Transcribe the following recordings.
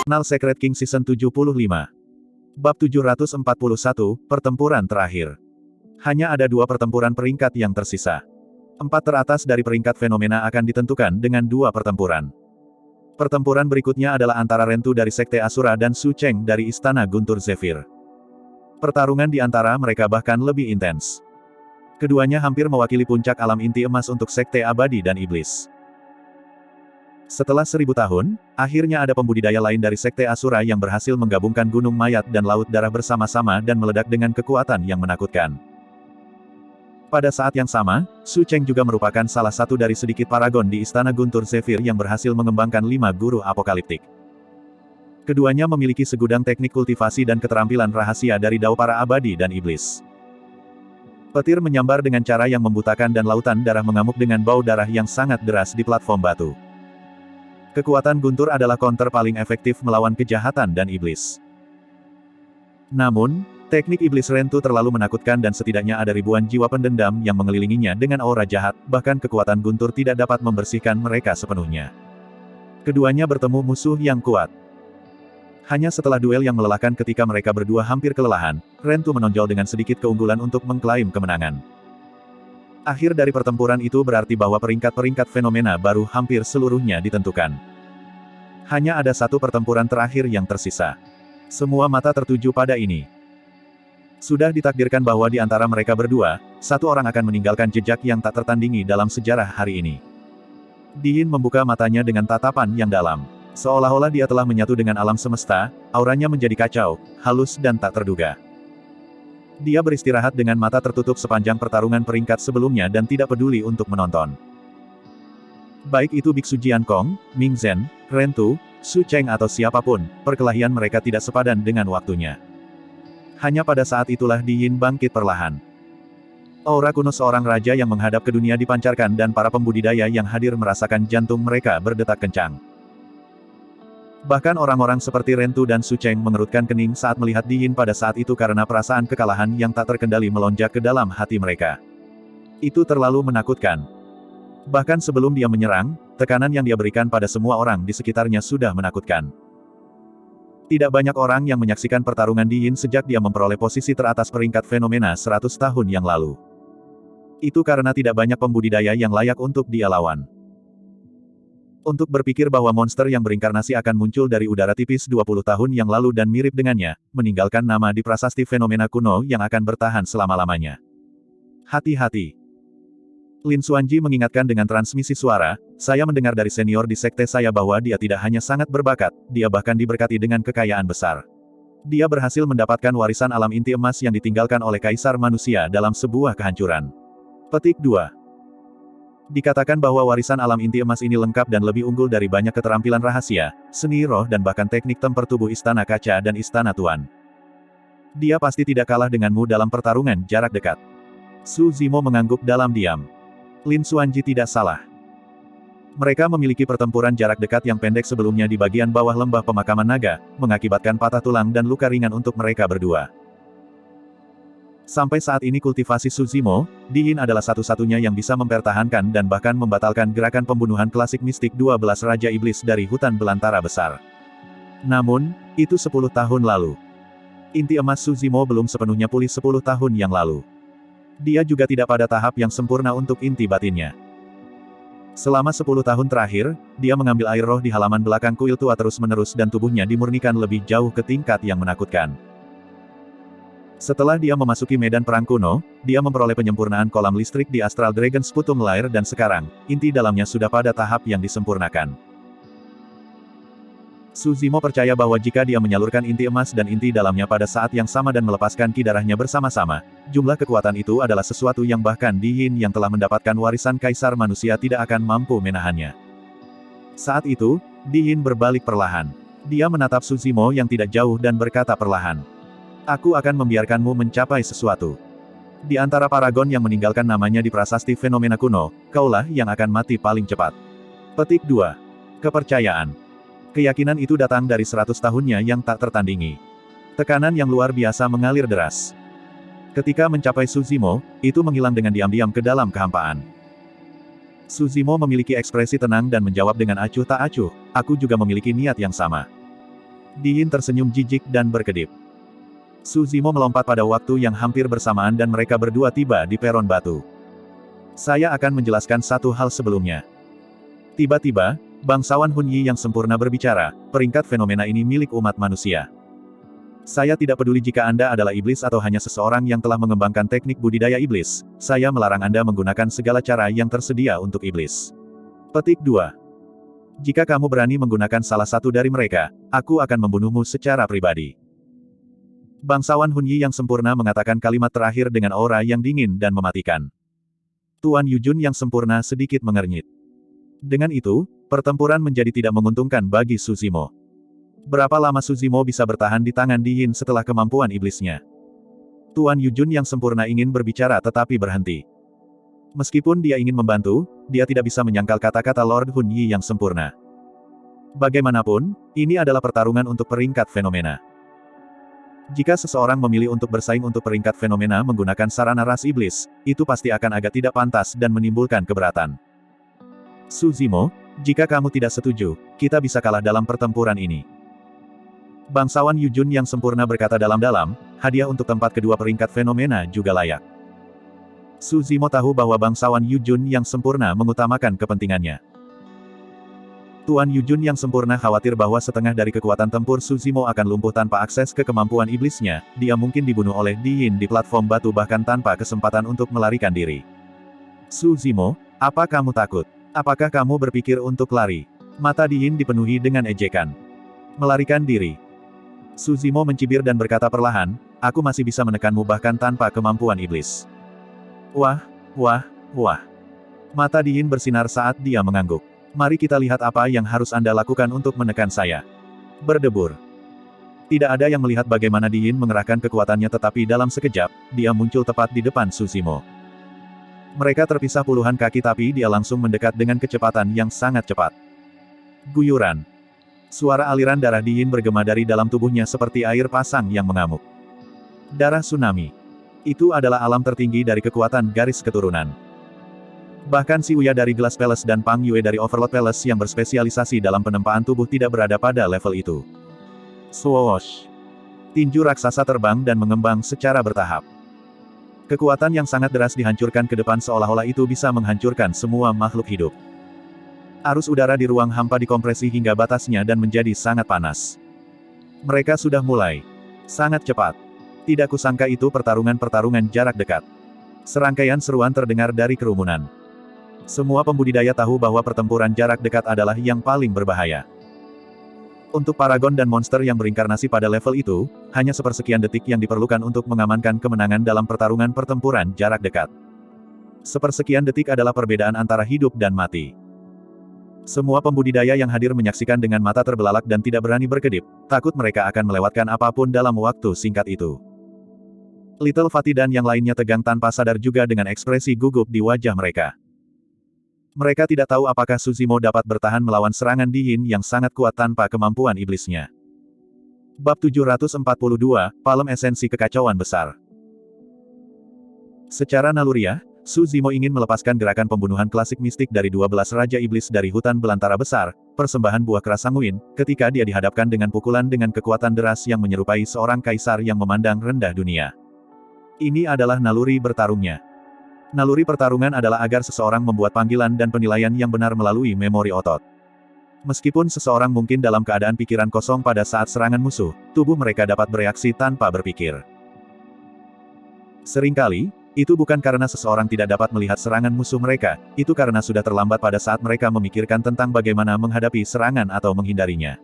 Nal Secret King Season 75. Bab 741, Pertempuran Terakhir. Hanya ada 2 pertempuran peringkat yang tersisa. 4 teratas dari peringkat fenomena akan ditentukan dengan 2 pertempuran. Pertempuran berikutnya adalah antara Rentu dari Sekte Asura dan Su Cheng dari Istana Guntur Zephyr. Pertarungan di antara mereka bahkan lebih intens. Keduanya hampir mewakili puncak alam inti emas untuk Sekte Abadi dan Iblis. Setelah 1000 tahun, akhirnya ada pembudidaya lain dari Sekte Asura yang berhasil menggabungkan Gunung Mayat dan Laut Darah bersama-sama dan meledak dengan kekuatan yang menakutkan. Pada saat yang sama, Su Cheng juga merupakan salah satu dari sedikit paragon di Istana Guntur Zephyr yang berhasil mengembangkan 5 guru apokaliptik. Keduanya memiliki segudang teknik kultivasi dan keterampilan rahasia dari Dao para abadi dan iblis. Petir menyambar dengan cara yang membutakan dan lautan darah mengamuk dengan bau darah yang sangat deras di platform batu. Kekuatan guntur adalah counter paling efektif melawan kejahatan dan iblis. Namun, teknik iblis Rentu terlalu menakutkan dan setidaknya ada ribuan jiwa pendendam yang mengelilinginya dengan aura jahat, bahkan kekuatan guntur tidak dapat membersihkan mereka sepenuhnya. Keduanya bertemu musuh yang kuat. Hanya setelah duel yang melelahkan ketika mereka berdua hampir kelelahan, Rentu menonjol dengan sedikit keunggulan untuk mengklaim kemenangan. Akhir dari pertempuran itu berarti bahwa peringkat-peringkat fenomena baru hampir seluruhnya ditentukan. Hanya ada 1 pertempuran terakhir yang tersisa. Semua mata tertuju pada ini. Sudah ditakdirkan bahwa di antara mereka berdua, 1 orang akan meninggalkan jejak yang tak tertandingi dalam sejarah hari ini. Diin membuka matanya dengan tatapan yang dalam. Seolah-olah dia telah menyatu dengan alam semesta, auranya menjadi kacau, halus dan tak terduga. Dia beristirahat dengan mata tertutup sepanjang pertarungan peringkat sebelumnya dan tidak peduli untuk menonton. Baik itu Biksu Jiankong, Ming Zhen, Rentu, Su Cheng atau siapapun, perkelahian mereka tidak sepadan dengan waktunya. Hanya pada saat itulah Diin bangkit perlahan. Aura kuno seorang raja yang menghadap ke dunia dipancarkan dan para pembudidaya yang hadir merasakan jantung mereka berdetak kencang. Bahkan orang-orang seperti Rentu dan Su Cheng mengerutkan kening saat melihat Diin pada saat itu karena perasaan kekalahan yang tak terkendali melonjak ke dalam hati mereka. Itu terlalu menakutkan. Bahkan sebelum dia menyerang, tekanan yang dia berikan pada semua orang di sekitarnya sudah menakutkan. Tidak banyak orang yang menyaksikan pertarungan Diin sejak dia memperoleh posisi teratas peringkat fenomena 100 tahun yang lalu. Itu karena tidak banyak pembudidaya yang layak untuk dia lawan. Untuk berpikir bahwa monster yang berinkarnasi akan muncul dari udara tipis 20 tahun yang lalu dan mirip dengannya, meninggalkan nama di prasasti fenomena kuno yang akan bertahan selama-lamanya. Hati-hati. Lin Xuanji mengingatkan dengan transmisi suara, saya mendengar dari senior di sekte saya bahwa dia tidak hanya sangat berbakat, dia bahkan diberkati dengan kekayaan besar. Dia berhasil mendapatkan warisan alam inti emas yang ditinggalkan oleh kaisar manusia dalam sebuah kehancuran. Petik 2. Dikatakan bahwa warisan alam inti emas ini lengkap dan lebih unggul dari banyak keterampilan rahasia, seni roh dan bahkan teknik tempur tubuh istana kaca dan istana tuan. Dia pasti tidak kalah denganmu dalam pertarungan jarak dekat. Su Zimo mengangguk dalam diam. Lin Xuanji tidak salah. Mereka memiliki pertempuran jarak dekat yang pendek sebelumnya di bagian bawah lembah pemakaman naga, mengakibatkan patah tulang dan luka ringan untuk mereka berdua. Sampai saat ini kultivasi Su Zimo, Diin adalah satu-satunya yang bisa mempertahankan dan bahkan membatalkan gerakan pembunuhan klasik mistik 12 Raja Iblis dari hutan belantara besar. Namun, itu 10 tahun lalu. Inti emas Su Zimo belum sepenuhnya pulih 10 tahun yang lalu. Dia juga tidak pada tahap yang sempurna untuk inti batinnya. Selama 10 tahun terakhir, dia mengambil air roh di halaman belakang kuil tua terus-menerus dan tubuhnya dimurnikan lebih jauh ke tingkat yang menakutkan. Setelah dia memasuki medan perang kuno, dia memperoleh penyempurnaan kolam listrik di Astral Dragon Sputum Lair dan sekarang, inti dalamnya sudah pada tahap yang disempurnakan. Su Zimo percaya bahwa jika dia menyalurkan inti emas dan inti dalamnya pada saat yang sama dan melepaskan ki darahnya bersama-sama, jumlah kekuatan itu adalah sesuatu yang bahkan Diin yang telah mendapatkan warisan kaisar manusia tidak akan mampu menahannya. Saat itu, Diin berbalik perlahan. Dia menatap Su Zimo yang tidak jauh dan berkata perlahan. Aku akan membiarkanmu mencapai sesuatu. Di antara paragon yang meninggalkan namanya di prasasti fenomena kuno, kaulah yang akan mati paling cepat. Petik 2. Kepercayaan. Keyakinan itu datang dari 100 tahunnya yang tak tertandingi. Tekanan yang luar biasa mengalir deras. Ketika mencapai Su Zimo, itu menghilang dengan diam-diam ke dalam kehampaan. Su Zimo memiliki ekspresi tenang dan menjawab dengan acuh tak acuh, aku juga memiliki niat yang sama. Di Yin tersenyum jijik dan berkedip. Su Zimo melompat pada waktu yang hampir bersamaan dan mereka berdua tiba di peron batu. Saya akan menjelaskan satu hal sebelumnya. Tiba-tiba, bangsawan Hun Yi yang sempurna berbicara, peringkat fenomena ini milik umat manusia. Saya tidak peduli jika Anda adalah iblis atau hanya seseorang yang telah mengembangkan teknik budidaya iblis, saya melarang Anda menggunakan segala cara yang tersedia untuk iblis. Petik 2. Jika kamu berani menggunakan salah satu dari mereka, aku akan membunuhmu secara pribadi. Bangsawan Hun Yi yang sempurna mengatakan kalimat terakhir dengan aura yang dingin dan mematikan. Tuan Yujun yang sempurna sedikit mengernyit. Dengan itu, pertempuran menjadi tidak menguntungkan bagi Su Zimo. Berapa lama Su Zimo bisa bertahan di tangan Di Yin setelah kemampuan iblisnya? Tuan Yujun yang sempurna ingin berbicara tetapi berhenti. Meskipun dia ingin membantu, dia tidak bisa menyangkal kata-kata Lord Hun Yi yang sempurna. Bagaimanapun, ini adalah pertarungan untuk peringkat fenomena. Jika seseorang memilih untuk bersaing untuk peringkat fenomena menggunakan sarana ras iblis, itu pasti akan agak tidak pantas dan menimbulkan keberatan. Su Zimo, jika kamu tidak setuju, kita bisa kalah dalam pertempuran ini. Bangsawan Yujun yang sempurna berkata dalam-dalam, hadiah untuk tempat kedua peringkat fenomena juga layak. Su Zimo tahu bahwa bangsawan Yujun yang sempurna mengutamakan kepentingannya. Tuan Yujun yang sempurna khawatir bahwa setengah dari kekuatan tempur Su Zimo akan lumpuh tanpa akses ke kemampuan iblisnya, dia mungkin dibunuh oleh Di Yin di platform batu bahkan tanpa kesempatan untuk melarikan diri. Su Zimo, apa kamu takut? Apakah kamu berpikir untuk lari? Mata Di Yin dipenuhi dengan ejekan. Melarikan diri. Su Zimo mencibir dan berkata perlahan, aku masih bisa menekanmu bahkan tanpa kemampuan iblis. Wah, wah, wah. Mata Di Yin bersinar saat dia mengangguk. Mari kita lihat apa yang harus Anda lakukan untuk menekan saya. Berdebur. Tidak ada yang melihat bagaimana Di Yin mengerahkan kekuatannya tetapi dalam sekejap, dia muncul tepat di depan Su Zimo. Mereka terpisah puluhan kaki tapi dia langsung mendekat dengan kecepatan yang sangat cepat. Guyuran. Suara aliran darah Di Yin bergema dari dalam tubuhnya seperti air pasang yang mengamuk. Darah tsunami. Itu adalah alam tertinggi dari kekuatan garis keturunan. Bahkan Si Uya dari Glass Palace dan Pang Yue dari Overlord Palace yang berspesialisasi dalam penempaan tubuh tidak berada pada level itu. Swoosh! Tinju raksasa terbang dan mengembang secara bertahap. Kekuatan yang sangat deras dihancurkan ke depan seolah-olah itu bisa menghancurkan semua makhluk hidup. Arus udara di ruang hampa dikompresi hingga batasnya dan menjadi sangat panas. Mereka sudah mulai. Sangat cepat. Tidak kusangka itu pertarungan jarak dekat. Serangkaian seruan terdengar dari kerumunan. Semua pembudidaya tahu bahwa pertempuran jarak dekat adalah yang paling berbahaya. Untuk paragon dan monster yang berinkarnasi pada level itu, hanya sepersekian detik yang diperlukan untuk mengamankan kemenangan dalam pertarungan pertempuran jarak dekat. Sepersekian detik adalah perbedaan antara hidup dan mati. Semua pembudidaya yang hadir menyaksikan dengan mata terbelalak dan tidak berani berkedip, takut mereka akan melewatkan apapun dalam waktu singkat itu. Little Fatty dan yang lainnya tegang tanpa sadar juga dengan ekspresi gugup di wajah mereka. Mereka tidak tahu apakah Su Zimo dapat bertahan melawan serangan Di Yin yang sangat kuat tanpa kemampuan iblisnya. Bab 742, Palem Esensi Kekacauan Besar. Secara naluriah, Su Zimo ingin melepaskan gerakan pembunuhan klasik mistik dari 12 Raja Iblis dari hutan belantara besar, persembahan buah keras sanguin, ketika dia dihadapkan dengan pukulan dengan kekuatan deras yang menyerupai seorang kaisar yang memandang rendah dunia. Ini adalah naluri bertarungnya. Naluri pertarungan adalah agar seseorang membuat panggilan dan penilaian yang benar melalui memori otot. Meskipun seseorang mungkin dalam keadaan pikiran kosong pada saat serangan musuh, tubuh mereka dapat bereaksi tanpa berpikir. Seringkali, itu bukan karena seseorang tidak dapat melihat serangan musuh mereka, itu karena sudah terlambat pada saat mereka memikirkan tentang bagaimana menghadapi serangan atau menghindarinya.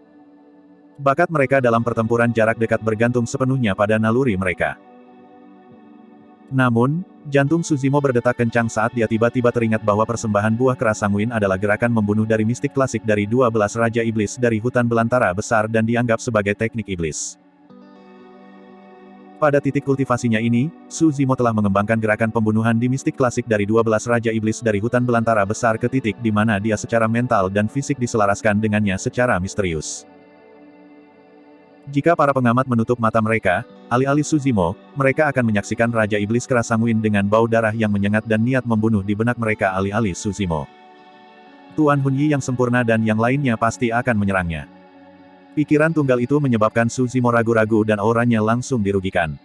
Bakat mereka dalam pertempuran jarak dekat bergantung sepenuhnya pada naluri mereka. Namun, jantung Su Zimo berdetak kencang saat dia tiba-tiba teringat bahwa persembahan buah keras sanguin adalah gerakan membunuh dari mistik klasik dari 12 Raja Iblis dari hutan belantara besar dan dianggap sebagai teknik iblis. Pada titik kultivasinya ini, Su Zimo telah mengembangkan gerakan pembunuhan di mistik klasik dari 12 Raja Iblis dari hutan belantara besar ke titik di mana dia secara mental dan fisik diselaraskan dengannya secara misterius. Jika para pengamat menutup mata mereka, alih-alih Su Zimo, mereka akan menyaksikan Raja Iblis keras sanguin dengan bau darah yang menyengat dan niat membunuh di benak mereka alih-alih Su Zimo. Tuan Hun Yi yang sempurna dan yang lainnya pasti akan menyerangnya. Pikiran tunggal itu menyebabkan Suzimo ragu-ragu dan auranya langsung dirugikan.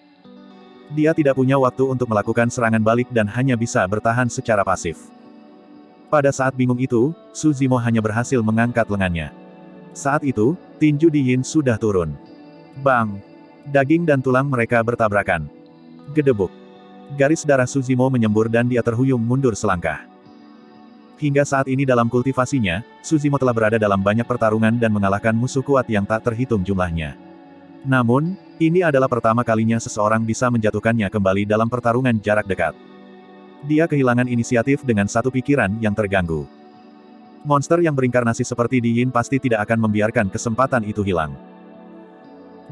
Dia tidak punya waktu untuk melakukan serangan balik dan hanya bisa bertahan secara pasif. Pada saat bingung itu, Suzimo hanya berhasil mengangkat lengannya. Saat itu, tinju Di Yin sudah turun. Bang! Daging dan tulang mereka bertabrakan. Gedebuk. Garis darah Suzimo menyembur dan dia terhuyung mundur selangkah. Hingga saat ini dalam kultivasinya, Suzimo telah berada dalam banyak pertarungan dan mengalahkan musuh kuat yang tak terhitung jumlahnya. Namun, ini adalah pertama kalinya seseorang bisa menjatuhkannya kembali dalam pertarungan jarak dekat. Dia kehilangan inisiatif dengan satu pikiran yang terganggu. Monster yang berinkarnasi seperti Di Yin pasti tidak akan membiarkan kesempatan itu hilang.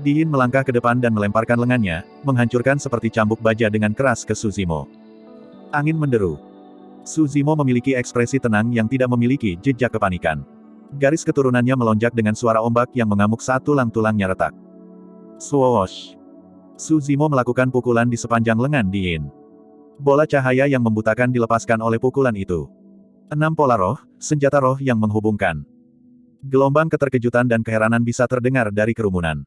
Di Yin melangkah ke depan dan melemparkan lengannya, menghancurkan seperti cambuk baja dengan keras ke Suzimo. Angin menderu. Suzimo memiliki ekspresi tenang yang tidak memiliki jejak kepanikan. Garis keturunannya melonjak dengan suara ombak yang mengamuk saat tulang-tulangnya retak. Swoosh! Suzimo melakukan pukulan di sepanjang lengan Di Yin. Bola cahaya yang membutakan dilepaskan oleh pukulan itu. 6 pola roh, senjata roh yang menghubungkan. Gelombang keterkejutan dan keheranan bisa terdengar dari kerumunan.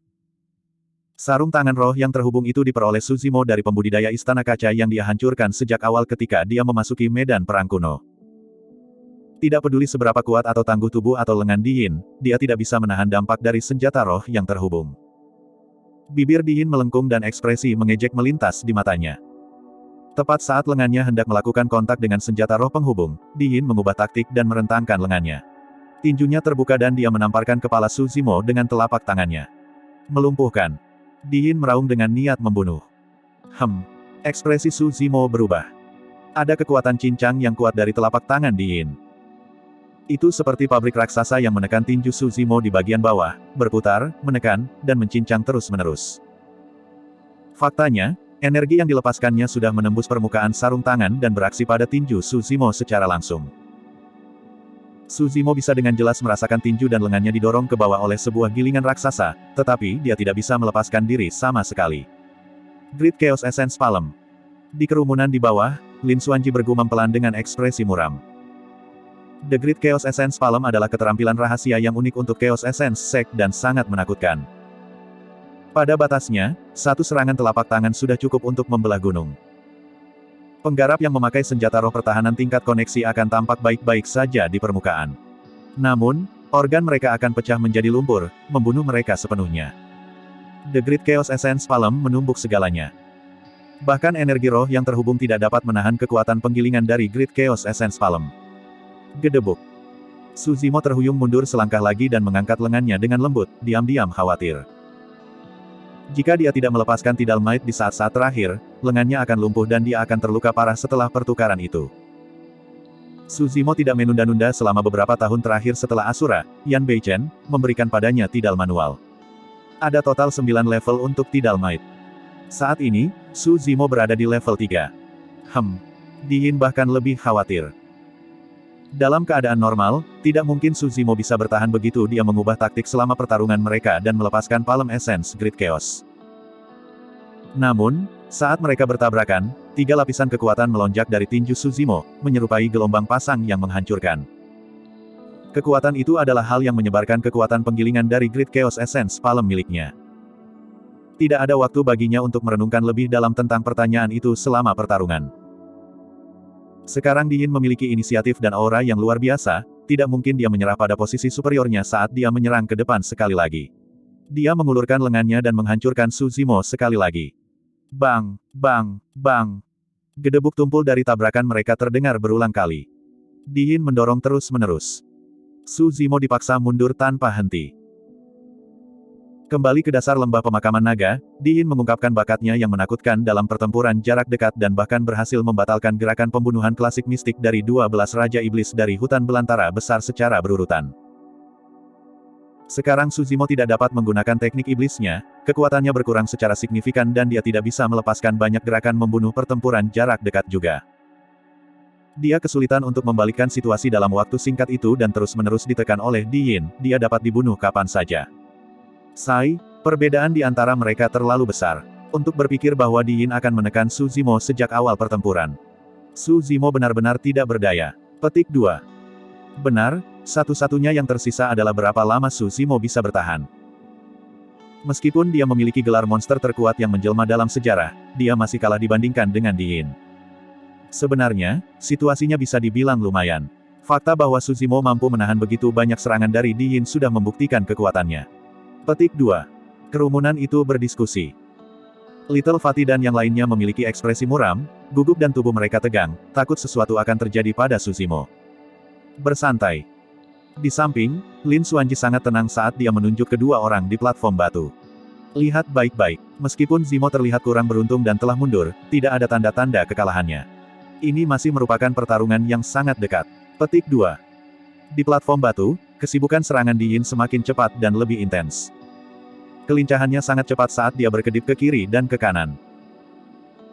Sarung tangan roh yang terhubung itu diperoleh Suzimo dari pembudidaya istana kaca yang dia hancurkan sejak awal ketika dia memasuki medan perang kuno. Tidak peduli seberapa kuat atau tangguh tubuh atau lengan Di Yin, dia tidak bisa menahan dampak dari senjata roh yang terhubung. Bibir Di Yin melengkung dan ekspresi mengejek melintas di matanya. Tepat saat lengannya hendak melakukan kontak dengan senjata roh penghubung, Di Yin mengubah taktik dan merentangkan lengannya. Tinjunya terbuka dan dia menamparkan kepala Suzimo dengan telapak tangannya. Melumpuhkan. Di Yin meraung dengan niat membunuh. Ekspresi Suzimo berubah. Ada kekuatan cincang yang kuat dari telapak tangan Di Yin. Itu seperti pabrik raksasa yang menekan tinju Suzimo di bagian bawah, berputar, menekan, dan mencincang terus-menerus. Faktanya, energi yang dilepaskannya sudah menembus permukaan sarung tangan dan beraksi pada tinju Suzimo secara langsung. Suzimo bisa dengan jelas merasakan tinju dan lengannya didorong ke bawah oleh sebuah gilingan raksasa, tetapi dia tidak bisa melepaskan diri sama sekali. Great Chaos Essence Palm. Di kerumunan di bawah, Lin Xuanji bergumam pelan dengan ekspresi muram. The Great Chaos Essence Palm adalah keterampilan rahasia yang unik untuk Chaos Essence Sect dan sangat menakutkan. Pada batasnya, satu serangan telapak tangan sudah cukup untuk membelah gunung. Penggarap yang memakai senjata roh pertahanan tingkat koneksi akan tampak baik-baik saja di permukaan. Namun, organ mereka akan pecah menjadi lumpur, membunuh mereka sepenuhnya. The Great Chaos Essence Palm menumbuk segalanya. Bahkan energi roh yang terhubung tidak dapat menahan kekuatan penggilingan dari Great Chaos Essence Palm. Gedebuk. Suzimo terhuyung mundur selangkah lagi dan mengangkat lengannya dengan lembut, diam-diam khawatir. Jika dia tidak melepaskan Tidal Might di saat-saat terakhir, lengannya akan lumpuh dan dia akan terluka parah setelah pertukaran itu. Suzimo tidak menunda-nunda selama beberapa tahun terakhir setelah Asura, Yan Beichen, memberikan padanya Tidal manual. Ada total 9 level untuk Tidal Might. Saat ini, Suzimo berada di level 3. Di Yin bahkan lebih khawatir. Dalam keadaan normal, tidak mungkin Suzimo bisa bertahan begitu dia mengubah taktik selama pertarungan mereka dan melepaskan Palm Essence Great Chaos. Namun, saat mereka bertabrakan, 3 lapisan kekuatan melonjak dari tinju Suzimo, menyerupai gelombang pasang yang menghancurkan. Kekuatan itu adalah hal yang menyebarkan kekuatan penggilingan dari Great Chaos Essence Palm miliknya. Tidak ada waktu baginya untuk merenungkan lebih dalam tentang pertanyaan itu selama pertarungan. Sekarang Di Yin memiliki inisiatif dan aura yang luar biasa, tidak mungkin dia menyerah pada posisi superiornya saat dia menyerang ke depan sekali lagi. Dia mengulurkan lengannya dan menghancurkan Suzimo sekali lagi. Bang, bang, bang. Gedebuk tumpul dari tabrakan mereka terdengar berulang kali. Di Yin mendorong terus-menerus. Suzimo dipaksa mundur tanpa henti. Kembali ke dasar lembah pemakaman naga, Di Yin mengungkapkan bakatnya yang menakutkan dalam pertempuran jarak dekat dan bahkan berhasil membatalkan gerakan pembunuhan klasik mistik dari 12 Raja Iblis dari hutan belantara besar secara berurutan. Sekarang Suzimo tidak dapat menggunakan teknik iblisnya, kekuatannya berkurang secara signifikan dan dia tidak bisa melepaskan banyak gerakan membunuh pertempuran jarak dekat juga. Dia kesulitan untuk membalikkan situasi dalam waktu singkat itu dan terus-menerus ditekan oleh Di Yin, dia dapat dibunuh kapan saja. Perbedaan di antara mereka terlalu besar untuk berpikir bahwa Di Yin akan menekan Suzimo sejak awal pertempuran. Suzimo benar-benar tidak berdaya. Petik 2. Benar, satu-satunya yang tersisa adalah berapa lama Suzimo bisa bertahan. Meskipun dia memiliki gelar monster terkuat yang menjelma dalam sejarah, dia masih kalah dibandingkan dengan Di Yin. Sebenarnya, situasinya bisa dibilang lumayan. Fakta bahwa Suzimo mampu menahan begitu banyak serangan dari Di Yin sudah membuktikan kekuatannya. Petik 2. Kerumunan itu berdiskusi. Little Fatty dan yang lainnya memiliki ekspresi muram, gugup dan tubuh mereka tegang, takut sesuatu akan terjadi pada Suzimo. Bersantai. Di samping, Lin Xuanji sangat tenang saat dia menunjuk kedua orang di platform batu. Lihat baik-baik, meskipun Zimo terlihat kurang beruntung dan telah mundur, tidak ada tanda-tanda kekalahannya. Ini masih merupakan pertarungan yang sangat dekat. Petik 2. Di platform batu, kesibukan serangan Di Yin semakin cepat dan lebih intens. Kelincahannya sangat cepat saat dia berkedip ke kiri dan ke kanan.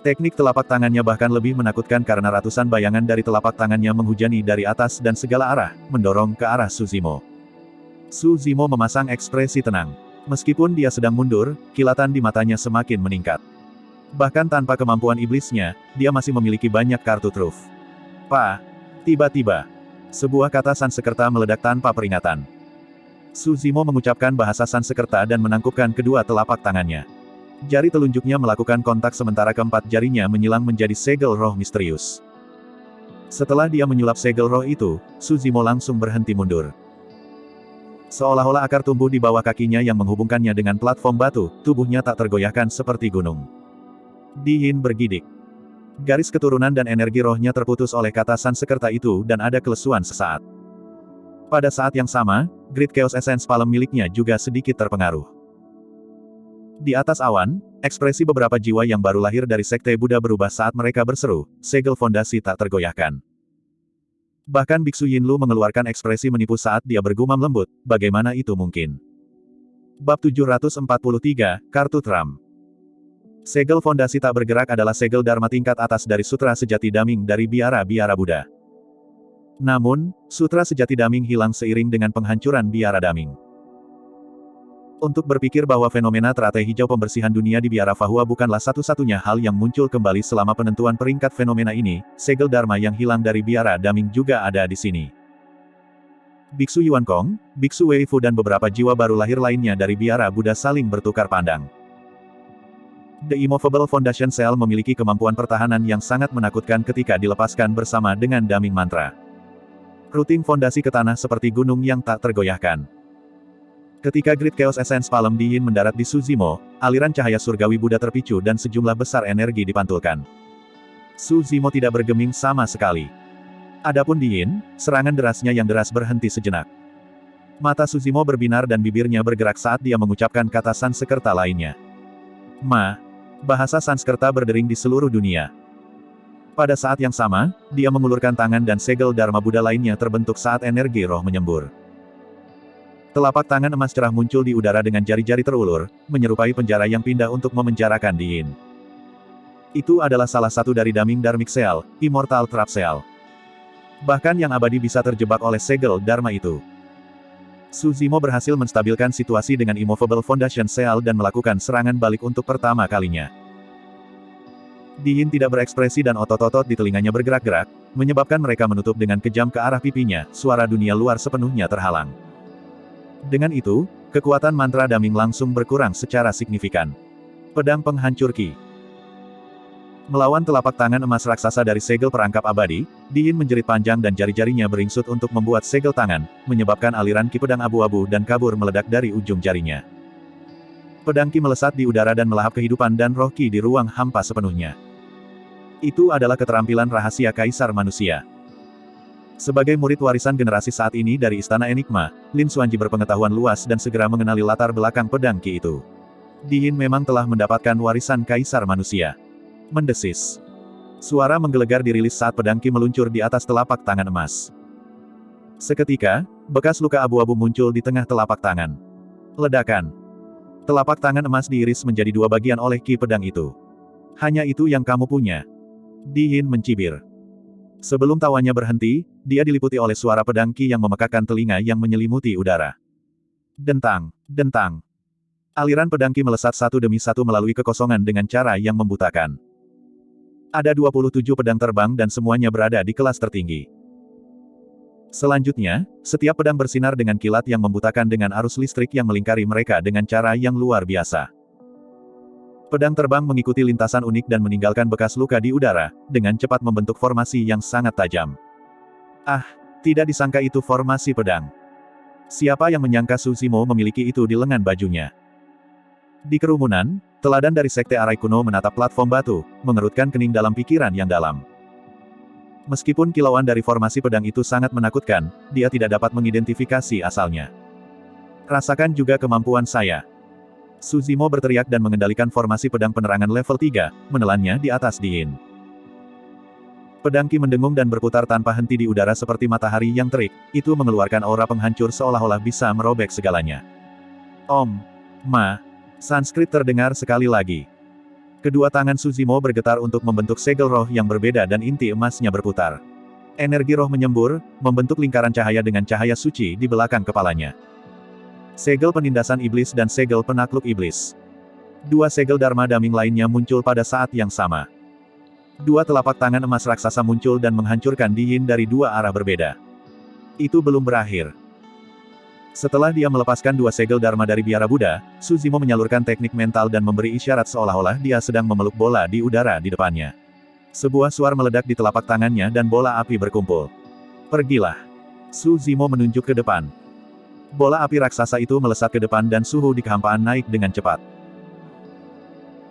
Teknik telapak tangannya bahkan lebih menakutkan karena ratusan bayangan dari telapak tangannya menghujani dari atas dan segala arah, mendorong ke arah Suzimo. Suzimo memasang ekspresi tenang. Meskipun dia sedang mundur, kilatan di matanya semakin meningkat. Bahkan tanpa kemampuan iblisnya, dia masih memiliki banyak kartu truf. Tiba-tiba, sebuah kata Sanskerta meledak tanpa peringatan. Suzimo mengucapkan bahasa Sanskerta dan menangkupkan kedua telapak tangannya. Jari telunjuknya melakukan kontak sementara keempat jarinya menyilang menjadi segel roh misterius. Setelah dia menyulap segel roh itu, Suzimo langsung berhenti mundur. Seolah-olah akar tumbuh di bawah kakinya yang menghubungkannya dengan platform batu, tubuhnya tak tergoyahkan seperti gunung. Di Yin bergidik. Garis keturunan dan energi rohnya terputus oleh kata Sanskerta itu dan ada kelesuan sesaat. Pada saat yang sama, Great Chaos Essence Palem miliknya juga sedikit terpengaruh. Di atas awan, ekspresi beberapa jiwa yang baru lahir dari Sekte Buddha berubah saat mereka berseru, segel fondasi tak tergoyahkan. Bahkan Biksu Yinlu mengeluarkan ekspresi menipu saat dia bergumam lembut, bagaimana itu mungkin? Bab 743, Kartu Tram. Segel fondasi tak bergerak adalah segel Dharma tingkat atas dari Sutra Sejati Daming dari biara-biara Buddha. Namun, Sutra Sejati Daming hilang seiring dengan penghancuran biara Daming. Untuk berpikir bahwa fenomena teratai hijau pembersihan dunia di biara Fahua bukanlah satu-satunya hal yang muncul kembali selama penentuan peringkat fenomena ini, segel Dharma yang hilang dari biara Daming juga ada di sini. Biksu Yuan Kong, Biksu Wei Fu dan beberapa jiwa baru lahir lainnya dari biara Buddha saling bertukar pandang. The Immovable Foundation Cell memiliki kemampuan pertahanan yang sangat menakutkan ketika dilepaskan bersama dengan Daming Mantra. Routing fondasi ke tanah seperti gunung yang tak tergoyahkan. Ketika Great Chaos Essence Palem Di Yin mendarat di Suzimo, aliran cahaya surgawi Buddha terpicu dan sejumlah besar energi dipantulkan. Suzimo tidak bergeming sama sekali. Adapun Di Yin, serangan derasnya yang deras berhenti sejenak. Mata Suzimo berbinar dan bibirnya bergerak saat dia mengucapkan kata Sanskerta lainnya. Bahasa Sanskerta berdering di seluruh dunia. Pada saat yang sama, dia mengulurkan tangan dan segel Dharma Buddha lainnya terbentuk saat energi roh menyembur. Telapak tangan emas cerah muncul di udara dengan jari-jari terulur, menyerupai penjara yang pindah untuk memenjarakan Di Yin. Itu adalah salah satu dari Daming Dharmic Seal, Immortal Trap Seal. Bahkan yang abadi bisa terjebak oleh segel Dharma itu. Suzimo berhasil menstabilkan situasi dengan Immovable Foundation Seal dan melakukan serangan balik untuk pertama kalinya. Di Yin tidak berekspresi dan otot-otot di telinganya bergerak-gerak, menyebabkan mereka menutup dengan kejam ke arah pipinya, suara dunia luar sepenuhnya terhalang. Dengan itu, kekuatan mantra Daming langsung berkurang secara signifikan. Pedang Penghancur Ki. Melawan telapak tangan emas raksasa dari segel perangkap abadi, Di Yin menjerit panjang dan jari-jarinya beringsut untuk membuat segel tangan, menyebabkan aliran ki pedang abu-abu dan kabur meledak dari ujung jarinya. Pedang ki melesat di udara dan melahap kehidupan dan roh ki di ruang hampa sepenuhnya. Itu adalah keterampilan rahasia Kaisar Manusia. Sebagai murid warisan generasi saat ini dari Istana Enigma, Lin Xuanji berpengetahuan luas dan segera mengenali latar belakang pedang ki itu. Di Yin memang telah mendapatkan warisan Kaisar Manusia. Mendesis. Suara menggelegar dirilis saat pedang ki meluncur di atas telapak tangan emas. Seketika, bekas luka abu-abu muncul di tengah telapak tangan. Ledakan. Telapak tangan emas diiris menjadi dua bagian oleh ki pedang itu. Hanya itu yang kamu punya. Di Yin mencibir. Sebelum tawanya berhenti, dia diliputi oleh suara pedang ki yang memekakkan telinga yang menyelimuti udara. Dentang, dentang. Aliran pedang ki melesat satu demi satu melalui kekosongan dengan cara yang membutakan. Ada 27 pedang terbang dan semuanya berada di kelas tertinggi. Selanjutnya, setiap pedang bersinar dengan kilat yang membutakan dengan arus listrik yang melingkari mereka dengan cara yang luar biasa. Pedang terbang mengikuti lintasan unik dan meninggalkan bekas luka di udara, dengan cepat membentuk formasi yang sangat tajam. Ah, tidak disangka itu formasi pedang. Siapa yang menyangka Su Zimo memiliki itu di lengan bajunya? Di kerumunan, teladan dari Sekte Arai Kuno menatap platform batu, mengerutkan kening dalam pikiran yang dalam. Meskipun kilauan dari formasi pedang itu sangat menakutkan, dia tidak dapat mengidentifikasi asalnya. Rasakan juga kemampuan saya. Su Zimo berteriak dan mengendalikan formasi pedang penerangan level 3, menelannya di atas Di Yin. Pedang Qi mendengung dan berputar tanpa henti di udara seperti matahari yang terik, itu mengeluarkan aura penghancur seolah-olah bisa merobek segalanya. Om. Ma. Sanskrit terdengar sekali lagi. Kedua tangan Su Zimo bergetar untuk membentuk segel roh yang berbeda dan inti emasnya berputar. Energi roh menyembur, membentuk lingkaran cahaya dengan cahaya suci di belakang kepalanya. Segel penindasan iblis dan segel penakluk iblis. Dua segel Dharma Daming lainnya muncul pada saat yang sama. Dua telapak tangan emas raksasa muncul dan menghancurkan Di Yin dari dua arah berbeda. Itu belum berakhir. Setelah dia melepaskan dua segel Dharma dari biara Buddha, Su Zimo menyalurkan teknik mental dan memberi isyarat seolah-olah dia sedang memeluk bola di udara di depannya. Sebuah suar meledak di telapak tangannya dan bola api berkumpul. Pergilah. Su Zimo menunjuk ke depan. Bola api raksasa itu melesat ke depan dan suhu di kehampaan naik dengan cepat.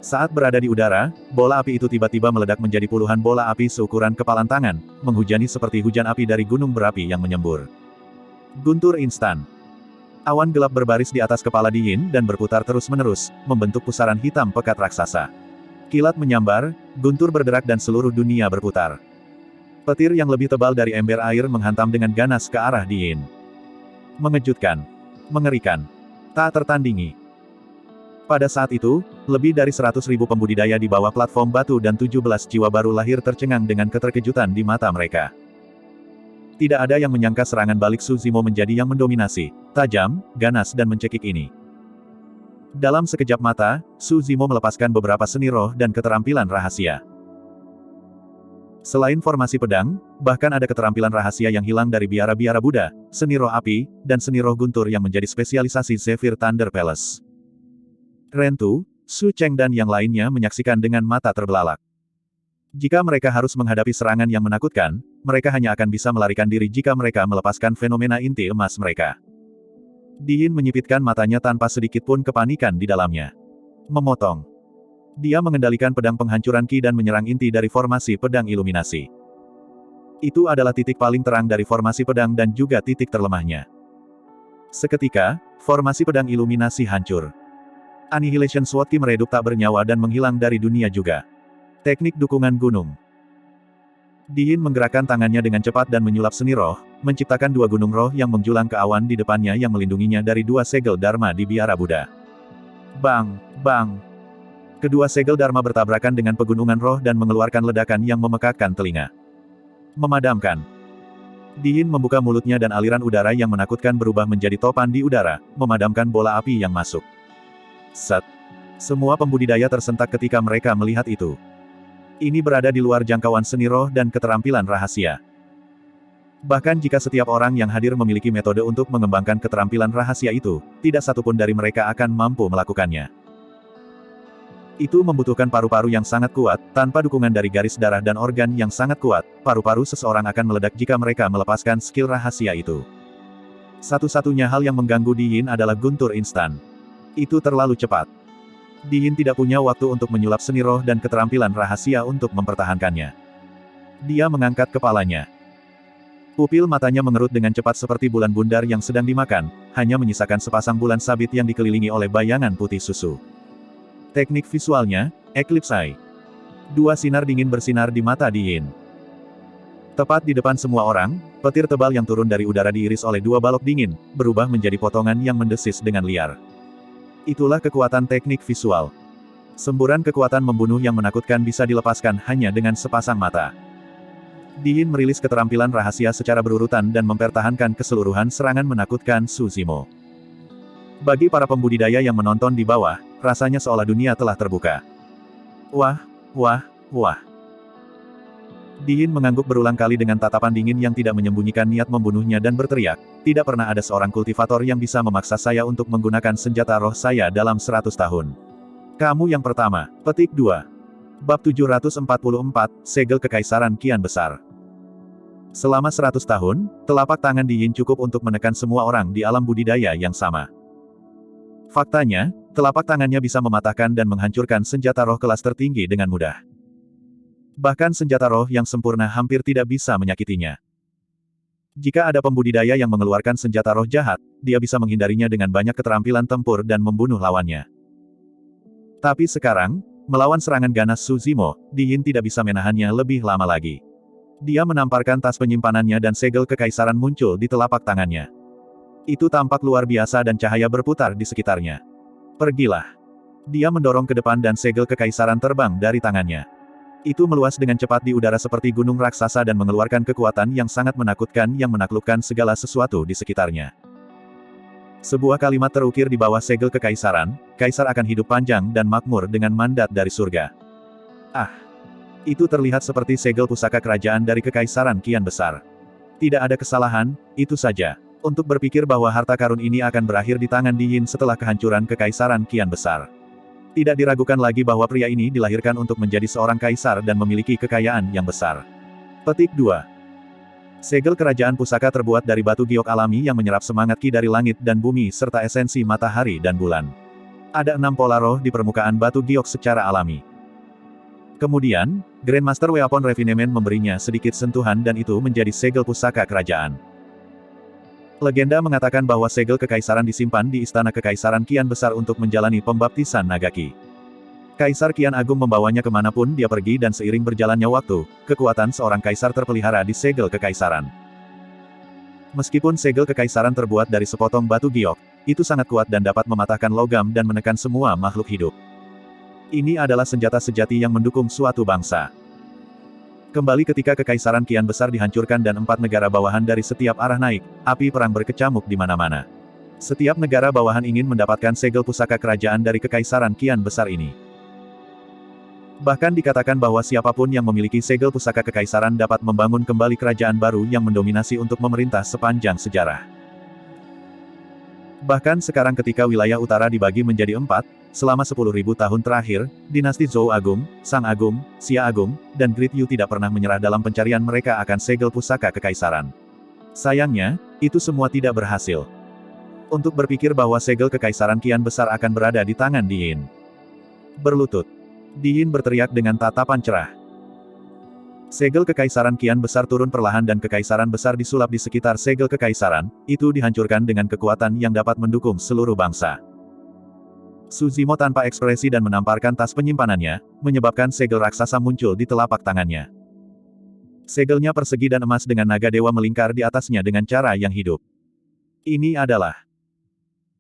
Saat berada di udara, bola api itu tiba-tiba meledak menjadi puluhan bola api seukuran kepalan tangan, menghujani seperti hujan api dari gunung berapi yang menyembur. Guntur instan. Awan gelap berbaris di atas kepala Di Yin dan berputar terus-menerus, membentuk pusaran hitam pekat raksasa. Kilat menyambar, guntur berderak dan seluruh dunia berputar. Petir yang lebih tebal dari ember air menghantam dengan ganas ke arah Di Yin. Mengejutkan. Mengerikan. Tak tertandingi. Pada saat itu, lebih dari 100.000 pembudidaya di bawah platform batu dan 17 jiwa baru lahir tercengang dengan keterkejutan di mata mereka. Tidak ada yang menyangka serangan balik Su Zimo menjadi yang mendominasi, tajam, ganas dan mencekik ini. Dalam sekejap mata, Su Zimo melepaskan beberapa seni roh dan keterampilan rahasia. Selain formasi pedang, bahkan ada keterampilan rahasia yang hilang dari biara-biara Buddha, seni roh api, dan seni roh guntur yang menjadi spesialisasi Zephyr Thunder Palace. Rentu, Su Cheng dan yang lainnya menyaksikan dengan mata terbelalak. Jika mereka harus menghadapi serangan yang menakutkan, mereka hanya akan bisa melarikan diri jika mereka melepaskan fenomena inti emas mereka. Di Yin menyipitkan matanya tanpa sedikit pun kepanikan di dalamnya. Memotong. Dia mengendalikan pedang penghancuran Qi dan menyerang inti dari formasi pedang iluminasi. Itu adalah titik paling terang dari formasi pedang dan juga titik terlemahnya. Seketika, formasi pedang iluminasi hancur. Annihilation Sword Qi meredup tak bernyawa dan menghilang dari dunia juga. Teknik dukungan gunung. Di Yin menggerakkan tangannya dengan cepat dan menyulap seni roh, menciptakan dua gunung roh yang menjulang ke awan di depannya yang melindunginya dari dua segel Dharma di biara Buddha. Bang! Bang! Kedua segel Dharma bertabrakan dengan pegunungan roh dan mengeluarkan ledakan yang memekakkan telinga. Memadamkan. Di Yin membuka mulutnya dan aliran udara yang menakutkan berubah menjadi topan di udara, memadamkan bola api yang masuk. Set! Semua pembudidaya tersentak ketika mereka melihat itu. Ini berada di luar jangkauan seni roh dan keterampilan rahasia. Bahkan jika setiap orang yang hadir memiliki metode untuk mengembangkan keterampilan rahasia itu, tidak satupun dari mereka akan mampu melakukannya. Itu membutuhkan paru-paru yang sangat kuat, tanpa dukungan dari garis darah dan organ yang sangat kuat, paru-paru seseorang akan meledak jika mereka melepaskan skill rahasia itu. Satu-satunya hal yang mengganggu Di Yin adalah guntur instan. Itu terlalu cepat. Di Yin tidak punya waktu untuk menyulap seni roh dan keterampilan rahasia untuk mempertahankannya. Dia mengangkat kepalanya. Pupil matanya mengerut dengan cepat seperti bulan bundar yang sedang dimakan, hanya menyisakan sepasang bulan sabit yang dikelilingi oleh bayangan putih susu. Teknik visualnya, Eclipse Eye. Dua sinar dingin bersinar di mata Di Yin. Tepat di depan semua orang, petir tebal yang turun dari udara diiris oleh dua balok dingin, berubah menjadi potongan yang mendesis dengan liar. Itulah kekuatan teknik visual. Semburan kekuatan membunuh yang menakutkan bisa dilepaskan hanya dengan sepasang mata. Di Yin merilis keterampilan rahasia secara berurutan dan mempertahankan keseluruhan serangan menakutkan Su Zimo. Bagi para pembudidaya yang menonton di bawah, rasanya seolah dunia telah terbuka. Wah, wah, wah. Di Yin mengangguk berulang kali dengan tatapan dingin yang tidak menyembunyikan niat membunuhnya dan berteriak, tidak pernah ada seorang kultivator yang bisa memaksa saya untuk menggunakan senjata roh saya dalam 100 tahun. Kamu yang pertama. Petik 2. Bab 744, Segel Kekaisaran Kian Besar. Selama 100 tahun, telapak tangan Di Yin cukup untuk menekan semua orang di alam budidaya yang sama. Faktanya, telapak tangannya bisa mematahkan dan menghancurkan senjata roh kelas tertinggi dengan mudah. Bahkan senjata roh yang sempurna hampir tidak bisa menyakitinya. Jika ada pembudidaya yang mengeluarkan senjata roh jahat, dia bisa menghindarinya dengan banyak keterampilan tempur dan membunuh lawannya. Tapi sekarang, melawan serangan ganas Su Zimo, Di Yin tidak bisa menahannya lebih lama lagi. Dia menamparkan tas penyimpanannya dan segel kekaisaran muncul di telapak tangannya. Itu tampak luar biasa dan cahaya berputar di sekitarnya. Pergilah. Dia mendorong ke depan dan segel kekaisaran terbang dari tangannya. Itu meluas dengan cepat di udara seperti gunung raksasa dan mengeluarkan kekuatan yang sangat menakutkan yang menaklukkan segala sesuatu di sekitarnya. Sebuah kalimat terukir di bawah segel kekaisaran, Kaisar akan hidup panjang dan makmur dengan mandat dari surga. Ah! Itu terlihat seperti segel pusaka kerajaan dari kekaisaran kian besar. Tidak ada kesalahan, itu saja. Untuk berpikir bahwa harta karun ini akan berakhir di tangan Di Yin setelah kehancuran kekaisaran kian besar. Tidak diragukan lagi bahwa pria ini dilahirkan untuk menjadi seorang kaisar dan memiliki kekayaan yang besar. Petik 2. Segel kerajaan pusaka terbuat dari batu giok alami yang menyerap semangat ki dari langit dan bumi serta esensi matahari dan bulan. Ada 6 pola roh di permukaan batu giok secara alami. Kemudian, Grandmaster Weapon Refinement memberinya sedikit sentuhan dan itu menjadi segel pusaka kerajaan. Legenda mengatakan bahwa segel kekaisaran disimpan di istana kekaisaran kian besar untuk menjalani pembaptisan Nagaki. Kaisar Kian Agung membawanya kemanapun dia pergi dan seiring berjalannya waktu, kekuatan seorang kaisar terpelihara di segel kekaisaran. Meskipun segel kekaisaran terbuat dari sepotong batu giok, itu sangat kuat dan dapat mematahkan logam dan menekan semua makhluk hidup. Ini adalah senjata sejati yang mendukung suatu bangsa. Kembali ketika kekaisaran kian besar dihancurkan dan 4 negara bawahan dari setiap arah naik, api perang berkecamuk di mana-mana. Setiap negara bawahan ingin mendapatkan segel pusaka kerajaan dari kekaisaran kian besar ini. Bahkan dikatakan bahwa siapapun yang memiliki segel pusaka kekaisaran dapat membangun kembali kerajaan baru yang mendominasi untuk memerintah sepanjang sejarah. Bahkan sekarang ketika wilayah utara dibagi menjadi 4, selama 10.000 tahun terakhir, dinasti Zhou Agung, Sang Agung, Xia Agung, dan Great Yu tidak pernah menyerah dalam pencarian mereka akan segel pusaka kekaisaran. Sayangnya, itu semua tidak berhasil. Untuk berpikir bahwa segel kekaisaran kian besar akan berada di tangan Di Yin. Berlutut. Di Yin berteriak dengan tatapan cerah. Segel kekaisaran kian besar turun perlahan dan kekaisaran besar disulap di sekitar segel kekaisaran, itu dihancurkan dengan kekuatan yang dapat mendukung seluruh bangsa. Su Zimo tanpa ekspresi dan menamparkan tas penyimpanannya, menyebabkan segel raksasa muncul di telapak tangannya. Segelnya persegi dan emas dengan naga dewa melingkar di atasnya dengan cara yang hidup. Ini adalah...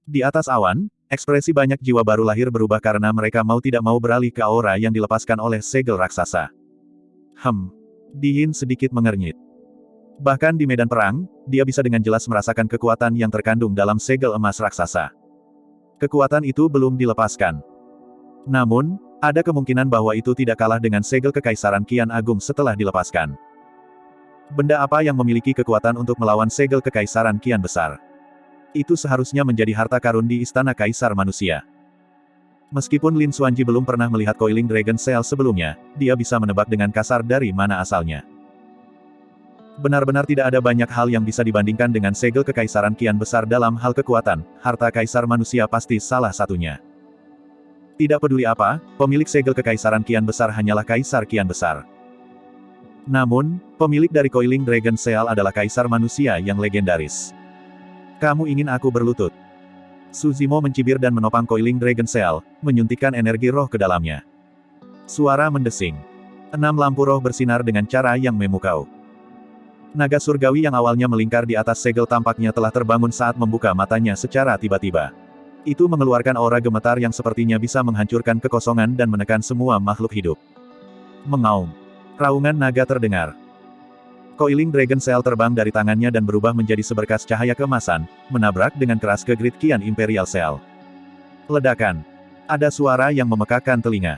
Di atas awan, ekspresi banyak jiwa baru lahir berubah karena mereka mau tidak mau beralih ke aura yang dilepaskan oleh segel raksasa. Di Yin sedikit mengernyit. Bahkan di medan perang, dia bisa dengan jelas merasakan kekuatan yang terkandung dalam segel emas raksasa. Kekuatan itu belum dilepaskan. Namun, ada kemungkinan bahwa itu tidak kalah dengan segel kekaisaran Kian Agung setelah dilepaskan. Benda apa yang memiliki kekuatan untuk melawan segel kekaisaran Kian besar? Itu seharusnya menjadi harta karun di istana kaisar manusia. Meskipun Lin Xuanji belum pernah melihat Coiling Dragon Shell sebelumnya, dia bisa menebak dengan kasar dari mana asalnya. Benar-benar tidak ada banyak hal yang bisa dibandingkan dengan segel kekaisaran kian besar dalam hal kekuatan, harta kaisar manusia pasti salah satunya. Tidak peduli apa, pemilik segel kekaisaran kian besar hanyalah kaisar kian besar. Namun, pemilik dari Coiling Dragon Shell adalah kaisar manusia yang legendaris. Kamu ingin aku berlutut? Su Zimo mencibir dan menopang Coiling Dragon Shell, menyuntikkan energi roh ke dalamnya. Suara mendesing. 6 lampu roh bersinar dengan cara yang memukau. Naga surgawi yang awalnya melingkar di atas segel tampaknya telah terbangun saat membuka matanya secara tiba-tiba. Itu mengeluarkan aura gemetar yang sepertinya bisa menghancurkan kekosongan dan menekan semua makhluk hidup. Mengaum. Raungan naga terdengar. Coiling Dragon Shell terbang dari tangannya dan berubah menjadi seberkas cahaya keemasan, menabrak dengan keras ke Great Kian Imperial Shell. Ledakan. Ada suara yang memekakan telinga.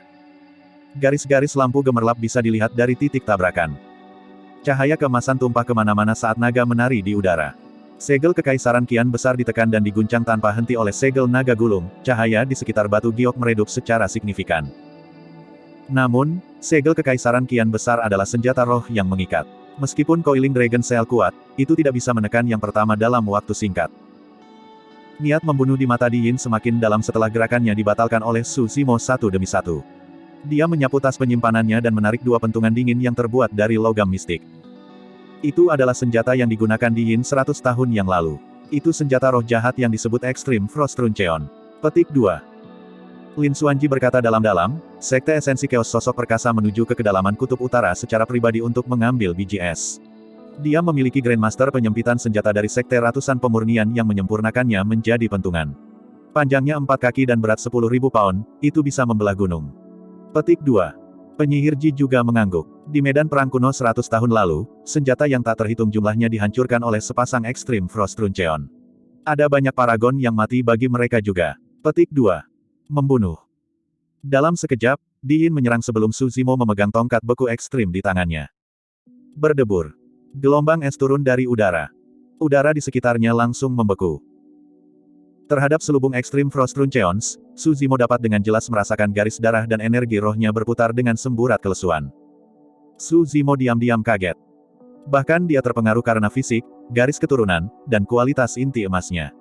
Garis-garis lampu gemerlap bisa dilihat dari titik tabrakan. Cahaya keemasan tumpah kemana-mana saat naga menari di udara. Segel Kekaisaran kian besar ditekan dan diguncang tanpa henti oleh segel naga gulung, cahaya di sekitar batu giok meredup secara signifikan. Namun, segel Kekaisaran kian besar adalah senjata roh yang mengikat. Meskipun Coiling Dragon Shell kuat, itu tidak bisa menekan yang pertama dalam waktu singkat. Niat membunuh di mata Di Yin semakin dalam setelah gerakannya dibatalkan oleh Su Zimo satu demi satu. Dia menyapu tas penyimpanannya dan menarik dua pentungan dingin yang terbuat dari logam mistik. Itu adalah senjata yang digunakan Di Yin 100 tahun yang lalu. Itu senjata roh jahat yang disebut Extreme Frost Runcheon. Petik 2. Lin Xuanji berkata dalam-dalam, Sekte Esensi Chaos sosok perkasa menuju ke kedalaman kutub utara secara pribadi untuk mengambil biji es. Dia memiliki Grandmaster penyempitan senjata dari Sekte ratusan pemurnian yang menyempurnakannya menjadi pentungan. Panjangnya 4 kaki dan berat 10.000 pound, itu bisa membelah gunung. Petik 2. Penyihir Ji juga mengangguk. Di medan perang kuno 100 tahun lalu, senjata yang tak terhitung jumlahnya dihancurkan oleh sepasang Extreme Frost Runcheon. Ada banyak paragon yang mati bagi mereka juga. Petik 2. Membunuh. Dalam sekejap, Di Yin menyerang sebelum Su Zimo memegang tongkat beku ekstrim di tangannya. Berdebur. Gelombang es turun dari udara. Udara di sekitarnya langsung membeku. Terhadap selubung Extreme Frost Runcheons, Su Zimo dapat dengan jelas merasakan garis darah dan energi rohnya berputar dengan semburat kelesuan. Su Zimo diam-diam kaget. Bahkan dia terpengaruh karena fisik, garis keturunan, dan kualitas inti emasnya.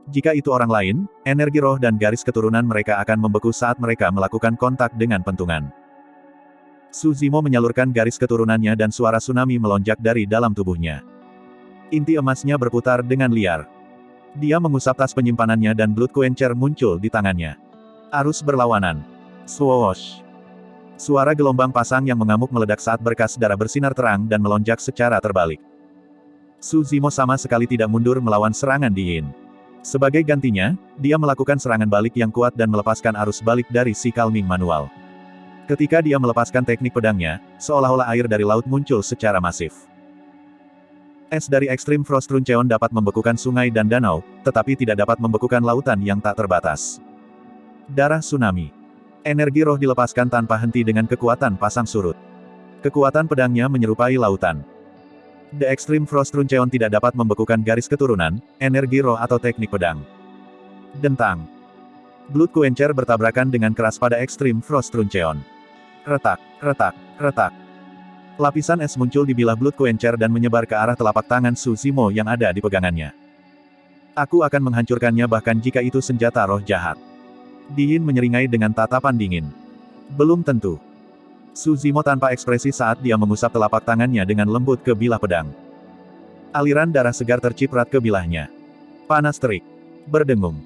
Jika itu orang lain, energi roh dan garis keturunan mereka akan membeku saat mereka melakukan kontak dengan pentungan. Su Zimo menyalurkan garis keturunannya dan suara tsunami melonjak dari dalam tubuhnya. Inti emasnya berputar dengan liar. Dia mengusap tas penyimpanannya dan Blood Quencher muncul di tangannya. Arus berlawanan. Swoosh. Suara gelombang pasang yang mengamuk meledak saat berkas darah bersinar terang dan melonjak secara terbalik. Su Zimo sama sekali tidak mundur melawan serangan Di Yin. Sebagai gantinya, dia melakukan serangan balik yang kuat dan melepaskan arus balik dari si Calming Manual. Ketika dia melepaskan teknik pedangnya, seolah-olah air dari laut muncul secara masif. Es dari Extreme Frost Runcheon dapat membekukan sungai dan danau, tetapi tidak dapat membekukan lautan yang tak terbatas. Darah tsunami. Energi roh dilepaskan tanpa henti dengan kekuatan pasang surut. Kekuatan pedangnya menyerupai lautan. The Extreme Frost Runcheon tidak dapat membekukan garis keturunan, energi roh atau teknik pedang. Dentang. Blood Quencher bertabrakan dengan keras pada Extreme Frost Runcheon. Retak, retak, retak. Lapisan es muncul di bilah Blood Quencher dan menyebar ke arah telapak tangan Su Zimo yang ada di pegangannya. Aku akan menghancurkannya bahkan jika itu senjata roh jahat. Di Yin menyeringai dengan tatapan dingin. Belum tentu. Su Zimo tanpa ekspresi saat dia mengusap telapak tangannya dengan lembut ke bilah pedang. Aliran darah segar terciprat ke bilahnya. Panas terik. Berdengung.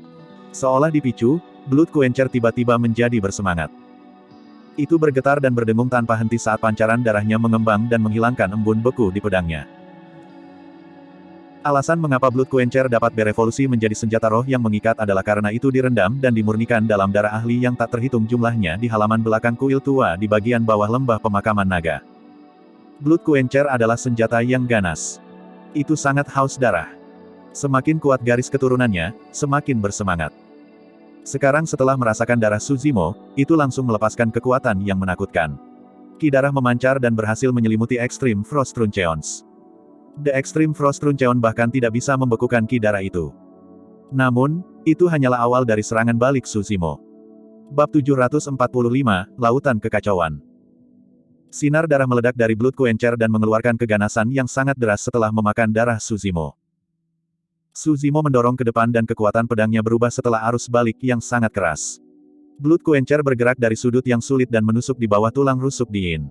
Seolah dipicu, Blood Quencher tiba-tiba menjadi bersemangat. Itu bergetar dan berdengung tanpa henti saat pancaran darahnya mengembang dan menghilangkan embun beku di pedangnya. Alasan mengapa Blood Quencher dapat berevolusi menjadi senjata roh yang mengikat adalah karena itu direndam dan dimurnikan dalam darah ahli yang tak terhitung jumlahnya di halaman belakang kuil tua di bagian bawah lembah pemakaman naga. Blood Quencher adalah senjata yang ganas. Itu sangat haus darah. Semakin kuat garis keturunannya, semakin bersemangat. Sekarang setelah merasakan darah Su Zimo, itu langsung melepaskan kekuatan yang menakutkan. Ki darah memancar dan berhasil menyelimuti Extreme Frost Runcheons. The Extreme Frost Runcheon bahkan tidak bisa membekukan ki darah itu. Namun, itu hanyalah awal dari serangan balik Su Zimo. Bab 745, Lautan Kekacauan. Sinar darah meledak dari Blood Quencher dan mengeluarkan keganasan yang sangat deras setelah memakan darah Su Zimo. Su Zimo mendorong ke depan dan kekuatan pedangnya berubah setelah arus balik yang sangat keras. Blood Quencher bergerak dari sudut yang sulit dan menusuk di bawah tulang rusuk Di Yin.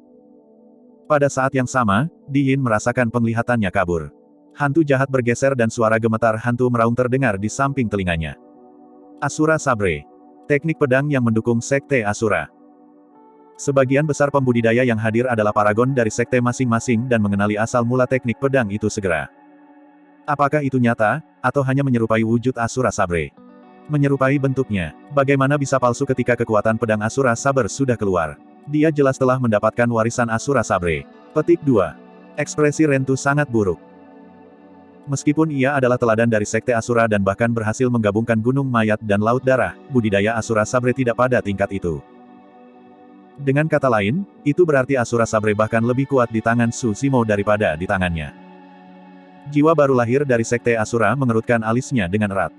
Pada saat yang sama, Di Yin merasakan penglihatannya kabur. Hantu jahat bergeser dan suara gemetar hantu meraung terdengar di samping telinganya. Asura Sabre. Teknik pedang yang mendukung Sekte Asura. Sebagian besar pembudidaya yang hadir adalah paragon dari sekte masing-masing dan mengenali asal mula teknik pedang itu segera. Apakah itu nyata, atau hanya menyerupai wujud Asura Sabre? Menyerupai bentuknya. Bagaimana bisa palsu ketika kekuatan pedang Asura Sabre sudah keluar? Dia jelas telah mendapatkan warisan Asura Sabre. Petik 2. Ekspresi Rentu sangat buruk. Meskipun ia adalah teladan dari Sekte Asura dan bahkan berhasil menggabungkan Gunung Mayat dan Laut Darah, budidaya Asura Sabre tidak pada tingkat itu. Dengan kata lain, itu berarti Asura Sabre bahkan lebih kuat di tangan Su Zimo daripada di tangannya. Jiwa baru lahir dari Sekte Asura mengerutkan alisnya dengan erat.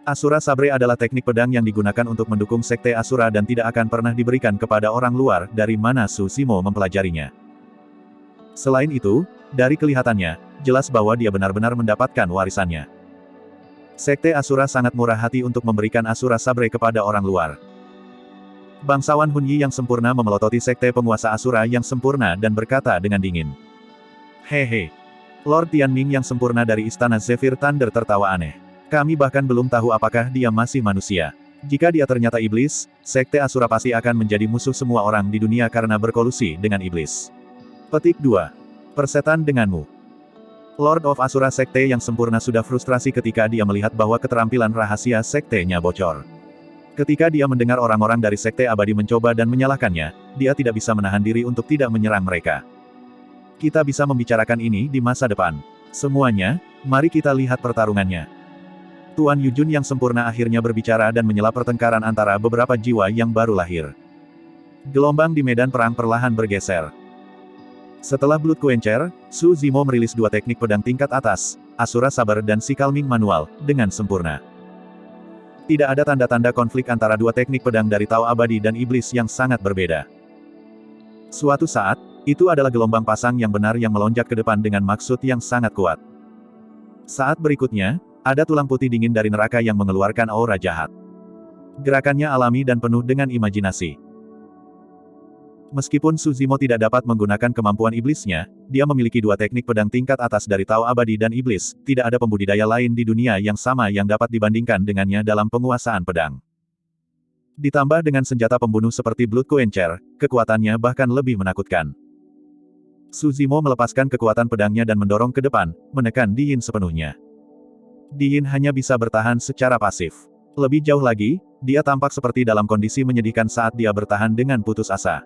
Asura Sabre adalah teknik pedang yang digunakan untuk mendukung Sekte Asura dan tidak akan pernah diberikan kepada orang luar dari mana Su Zimo mempelajarinya. Selain itu, dari kelihatannya, jelas bahwa dia benar-benar mendapatkan warisannya. Sekte Asura sangat murah hati untuk memberikan Asura Sabre kepada orang luar. Bangsawan Hunyi yang sempurna memelototi sekte penguasa Asura yang sempurna dan berkata dengan dingin. Hehe. Lord Tianming yang sempurna dari Istana Zephyr Thunder tertawa aneh. Kami bahkan belum tahu apakah dia masih manusia. Jika dia ternyata iblis, sekte Asura pasti akan menjadi musuh semua orang di dunia karena berkolusi dengan iblis. Petik 2. Persetan denganmu. Lord of Asura sekte yang sempurna sudah frustrasi ketika dia melihat bahwa keterampilan rahasia sektenya bocor. Ketika dia mendengar orang-orang dari Sekte Abadi mencoba dan menyalahkannya, dia tidak bisa menahan diri untuk tidak menyerang mereka. Kita bisa membicarakan ini di masa depan. Semuanya, mari kita lihat pertarungannya. Tuan Yujun yang sempurna akhirnya berbicara dan menyela pertengkaran antara beberapa jiwa yang baru lahir. Gelombang di medan perang perlahan bergeser. Setelah Blood Quencher, Su Zimo merilis dua teknik pedang tingkat atas, Asura Saber dan Sikalming Manual, dengan sempurna. Tidak ada tanda-tanda konflik antara dua teknik pedang dari Tao Abadi dan Iblis yang sangat berbeda. Suatu saat, itu adalah gelombang pasang yang benar yang melonjak ke depan dengan maksud yang sangat kuat. Saat berikutnya, ada tulang putih dingin dari neraka yang mengeluarkan aura jahat. Gerakannya alami dan penuh dengan imajinasi. Meskipun Su Zimo tidak dapat menggunakan kemampuan iblisnya, dia memiliki dua teknik pedang tingkat atas dari Tao Abadi dan Iblis, tidak ada pembudidaya lain di dunia yang sama yang dapat dibandingkan dengannya dalam penguasaan pedang. Ditambah dengan senjata pembunuh seperti Blood Quencher, kekuatannya bahkan lebih menakutkan. Su Zimo melepaskan kekuatan pedangnya dan mendorong ke depan, menekan Di Yin sepenuhnya. Di Yin hanya bisa bertahan secara pasif. Lebih jauh lagi, dia tampak seperti dalam kondisi menyedihkan saat dia bertahan dengan putus asa.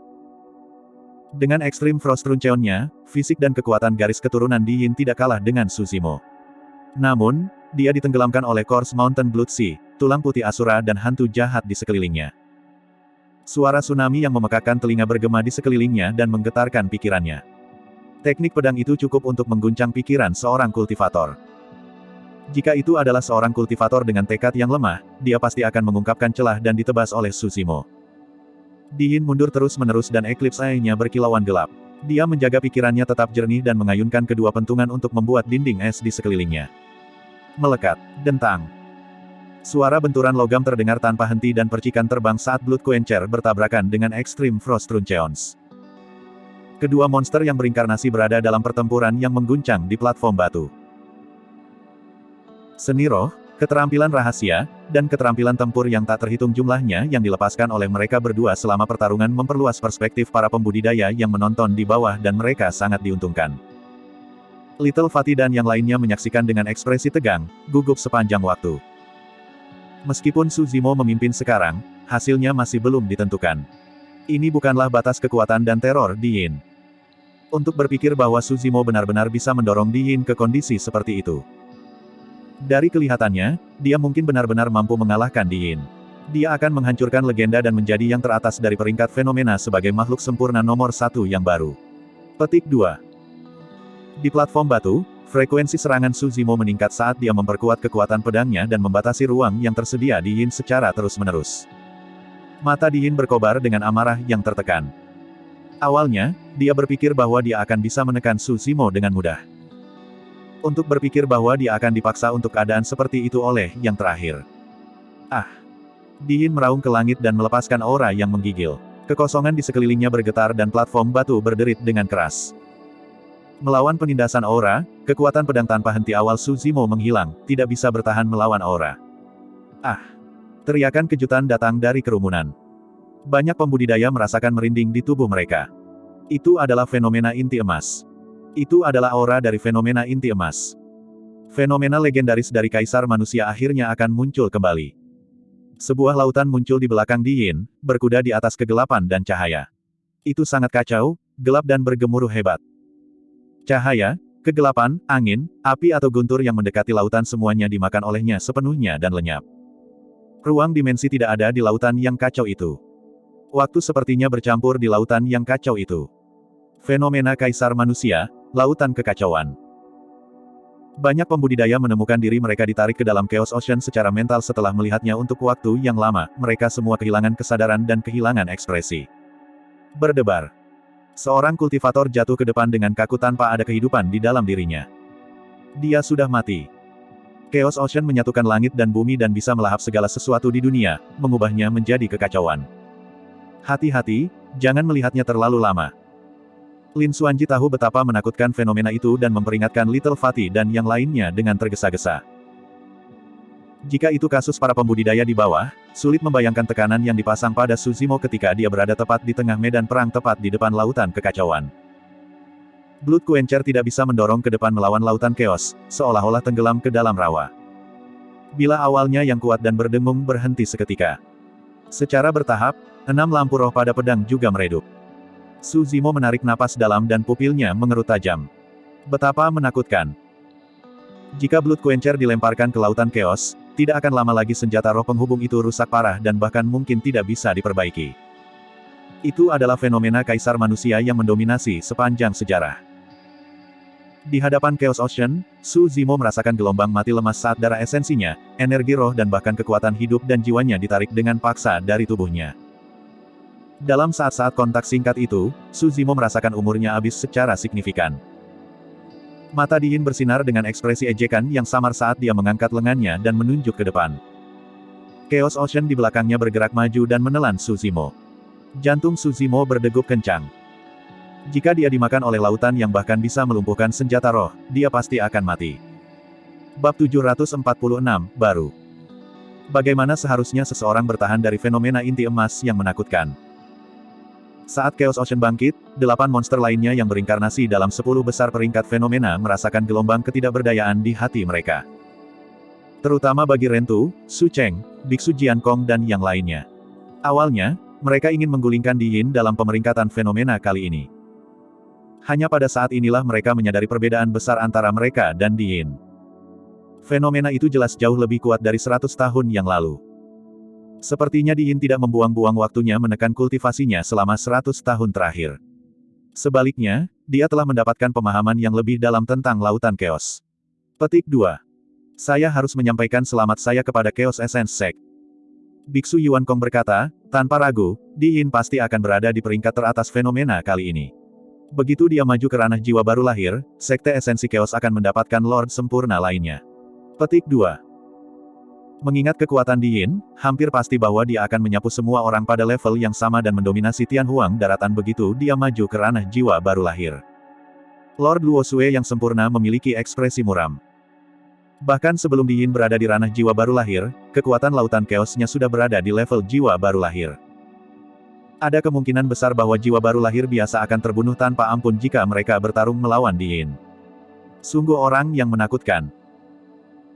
Dengan ekstrim Frost Runcheon-nya, fisik dan kekuatan garis keturunan Di Yin tidak kalah dengan Su Zimo. Namun, dia ditenggelamkan oleh Coarse Mountain Blood Sea, tulang putih Asura dan hantu jahat di sekelilingnya. Suara tsunami yang memekakkan telinga bergema di sekelilingnya dan menggetarkan pikirannya. Teknik pedang itu cukup untuk mengguncang pikiran seorang kultivator. Jika itu adalah seorang kultivator dengan tekad yang lemah, dia pasti akan mengungkapkan celah dan ditebas oleh Su Zimo. Di Yin mundur terus-menerus dan Eclipse Eye-nya berkilauan gelap. Dia menjaga pikirannya tetap jernih dan mengayunkan kedua pentungan untuk membuat dinding es di sekelilingnya. Melekat, dentang. Suara benturan logam terdengar tanpa henti dan percikan terbang saat Blood Quencher bertabrakan dengan Extreme Frost Runcheons. Kedua monster yang berinkarnasi berada dalam pertempuran yang mengguncang di platform batu. Seni roh, keterampilan rahasia, dan keterampilan tempur yang tak terhitung jumlahnya yang dilepaskan oleh mereka berdua selama pertarungan memperluas perspektif para pembudidaya yang menonton di bawah dan mereka sangat diuntungkan. Little Fatty dan yang lainnya menyaksikan dengan ekspresi tegang, gugup sepanjang waktu. Meskipun Su Zimo memimpin sekarang, hasilnya masih belum ditentukan. Ini bukanlah batas kekuatan dan teror Di Yin. Untuk berpikir bahwa Su Zimo benar-benar bisa mendorong Di Yin ke kondisi seperti itu. Dari kelihatannya, dia mungkin benar-benar mampu mengalahkan Di Yin. Dia akan menghancurkan legenda dan menjadi yang teratas dari peringkat fenomena sebagai makhluk sempurna nomor 1 yang baru. Petik 2. Di platform batu, frekuensi serangan Su Zimo meningkat saat dia memperkuat kekuatan pedangnya dan membatasi ruang yang tersedia Di Yin secara terus-menerus. Mata Di Yin berkobar dengan amarah yang tertekan. Awalnya, dia berpikir bahwa dia akan bisa menekan Su Zimo dengan mudah. Untuk berpikir bahwa dia akan dipaksa untuk keadaan seperti itu oleh yang terakhir. Ah! Di Yin meraung ke langit dan melepaskan aura yang menggigil. Kekosongan di sekelilingnya bergetar dan platform batu berderit dengan keras. Melawan penindasan aura, kekuatan pedang tanpa henti awal Su Zimo menghilang, tidak bisa bertahan melawan aura. Ah! Teriakan kejutan datang dari kerumunan. Banyak pembudidaya merasakan merinding di tubuh mereka. Itu adalah fenomena inti emas. Itu adalah aura dari fenomena inti emas. Fenomena legendaris dari Kaisar Manusia akhirnya akan muncul kembali. Sebuah lautan muncul di belakang Di Yin, berkuda di atas kegelapan dan cahaya. Itu sangat kacau, gelap dan bergemuruh hebat. Cahaya, kegelapan, angin, api atau guntur yang mendekati lautan semuanya dimakan olehnya sepenuhnya dan lenyap. Ruang dimensi tidak ada di lautan yang kacau itu. Waktu sepertinya bercampur di lautan yang kacau itu. Fenomena Kaisar Manusia, Lautan Kekacauan. Banyak pembudidaya menemukan diri mereka ditarik ke dalam Chaos Ocean secara mental setelah melihatnya untuk waktu yang lama, mereka semua kehilangan kesadaran dan kehilangan ekspresi. Berdebar. Seorang kultivator jatuh ke depan dengan kaku tanpa ada kehidupan di dalam dirinya. Dia sudah mati. Chaos Ocean menyatukan langit dan bumi dan bisa melahap segala sesuatu di dunia, mengubahnya menjadi kekacauan. Hati-hati, jangan melihatnya terlalu lama. Lin Xuanji tahu betapa menakutkan fenomena itu dan memperingatkan Little Fatty dan yang lainnya dengan tergesa-gesa. Jika itu kasus para pembudidaya di bawah, sulit membayangkan tekanan yang dipasang pada Su Zimo ketika dia berada tepat di tengah medan perang tepat di depan lautan kekacauan. Blood Quencher tidak bisa mendorong ke depan melawan lautan chaos, seolah-olah tenggelam ke dalam rawa. Bila awalnya yang kuat dan berdengung berhenti seketika. Secara bertahap, 6 lampu roh pada pedang juga meredup. Su Zimo menarik napas dalam dan pupilnya mengerut tajam. Betapa menakutkan. Jika Blood Quencher dilemparkan ke lautan chaos, tidak akan lama lagi senjata roh penghubung itu rusak parah dan bahkan mungkin tidak bisa diperbaiki. Itu adalah fenomena Kaisar Manusia yang mendominasi sepanjang sejarah. Di hadapan Chaos Ocean, Su Zimo merasakan gelombang mati lemas saat darah esensinya, energi roh dan bahkan kekuatan hidup dan jiwanya ditarik dengan paksa dari tubuhnya. Dalam saat-saat kontak singkat itu, Su Zimo merasakan umurnya habis secara signifikan. Mata Di Yin bersinar dengan ekspresi ejekan yang samar saat dia mengangkat lengannya dan menunjuk ke depan. Chaos Ocean di belakangnya bergerak maju dan menelan Su Zimo. Jantung Su Zimo berdegup kencang. Jika dia dimakan oleh lautan yang bahkan bisa melumpuhkan senjata roh, dia pasti akan mati. Bab 746, baru. Bagaimana seharusnya seseorang bertahan dari fenomena inti emas yang menakutkan? Saat Chaos Ocean bangkit, 8 monster lainnya yang berinkarnasi dalam 10 besar peringkat fenomena merasakan gelombang ketidakberdayaan di hati mereka. Terutama bagi Rentu, Su Cheng, Biksu Jiankong dan yang lainnya. Awalnya, mereka ingin menggulingkan Di Yin dalam pemeringkatan fenomena kali ini. Hanya pada saat inilah mereka menyadari perbedaan besar antara mereka dan Di Yin. Fenomena itu jelas jauh lebih kuat dari 100 tahun yang lalu. Sepertinya Di Yin tidak membuang-buang waktunya menekan kultivasinya selama 100 tahun terakhir. Sebaliknya, dia telah mendapatkan pemahaman yang lebih dalam tentang lautan chaos. Petik 2. Saya harus menyampaikan selamat saya kepada Chaos Essence Sect. Biksu Yuan Kong berkata, tanpa ragu, Di Yin pasti akan berada di peringkat teratas fenomena kali ini. Begitu dia maju ke ranah jiwa baru lahir, Sekte Esensi Chaos akan mendapatkan Lord sempurna lainnya. Petik 2. Mengingat kekuatan Di Yin, hampir pasti bahwa dia akan menyapu semua orang pada level yang sama dan mendominasi Tianhuang daratan begitu dia maju ke ranah jiwa baru lahir. Lord Luo Sue yang sempurna memiliki ekspresi muram. Bahkan sebelum Di Yin berada di ranah jiwa baru lahir, kekuatan lautan chaosnya sudah berada di level jiwa baru lahir. Ada kemungkinan besar bahwa jiwa baru lahir biasa akan terbunuh tanpa ampun jika mereka bertarung melawan Di Yin. Sungguh orang yang menakutkan.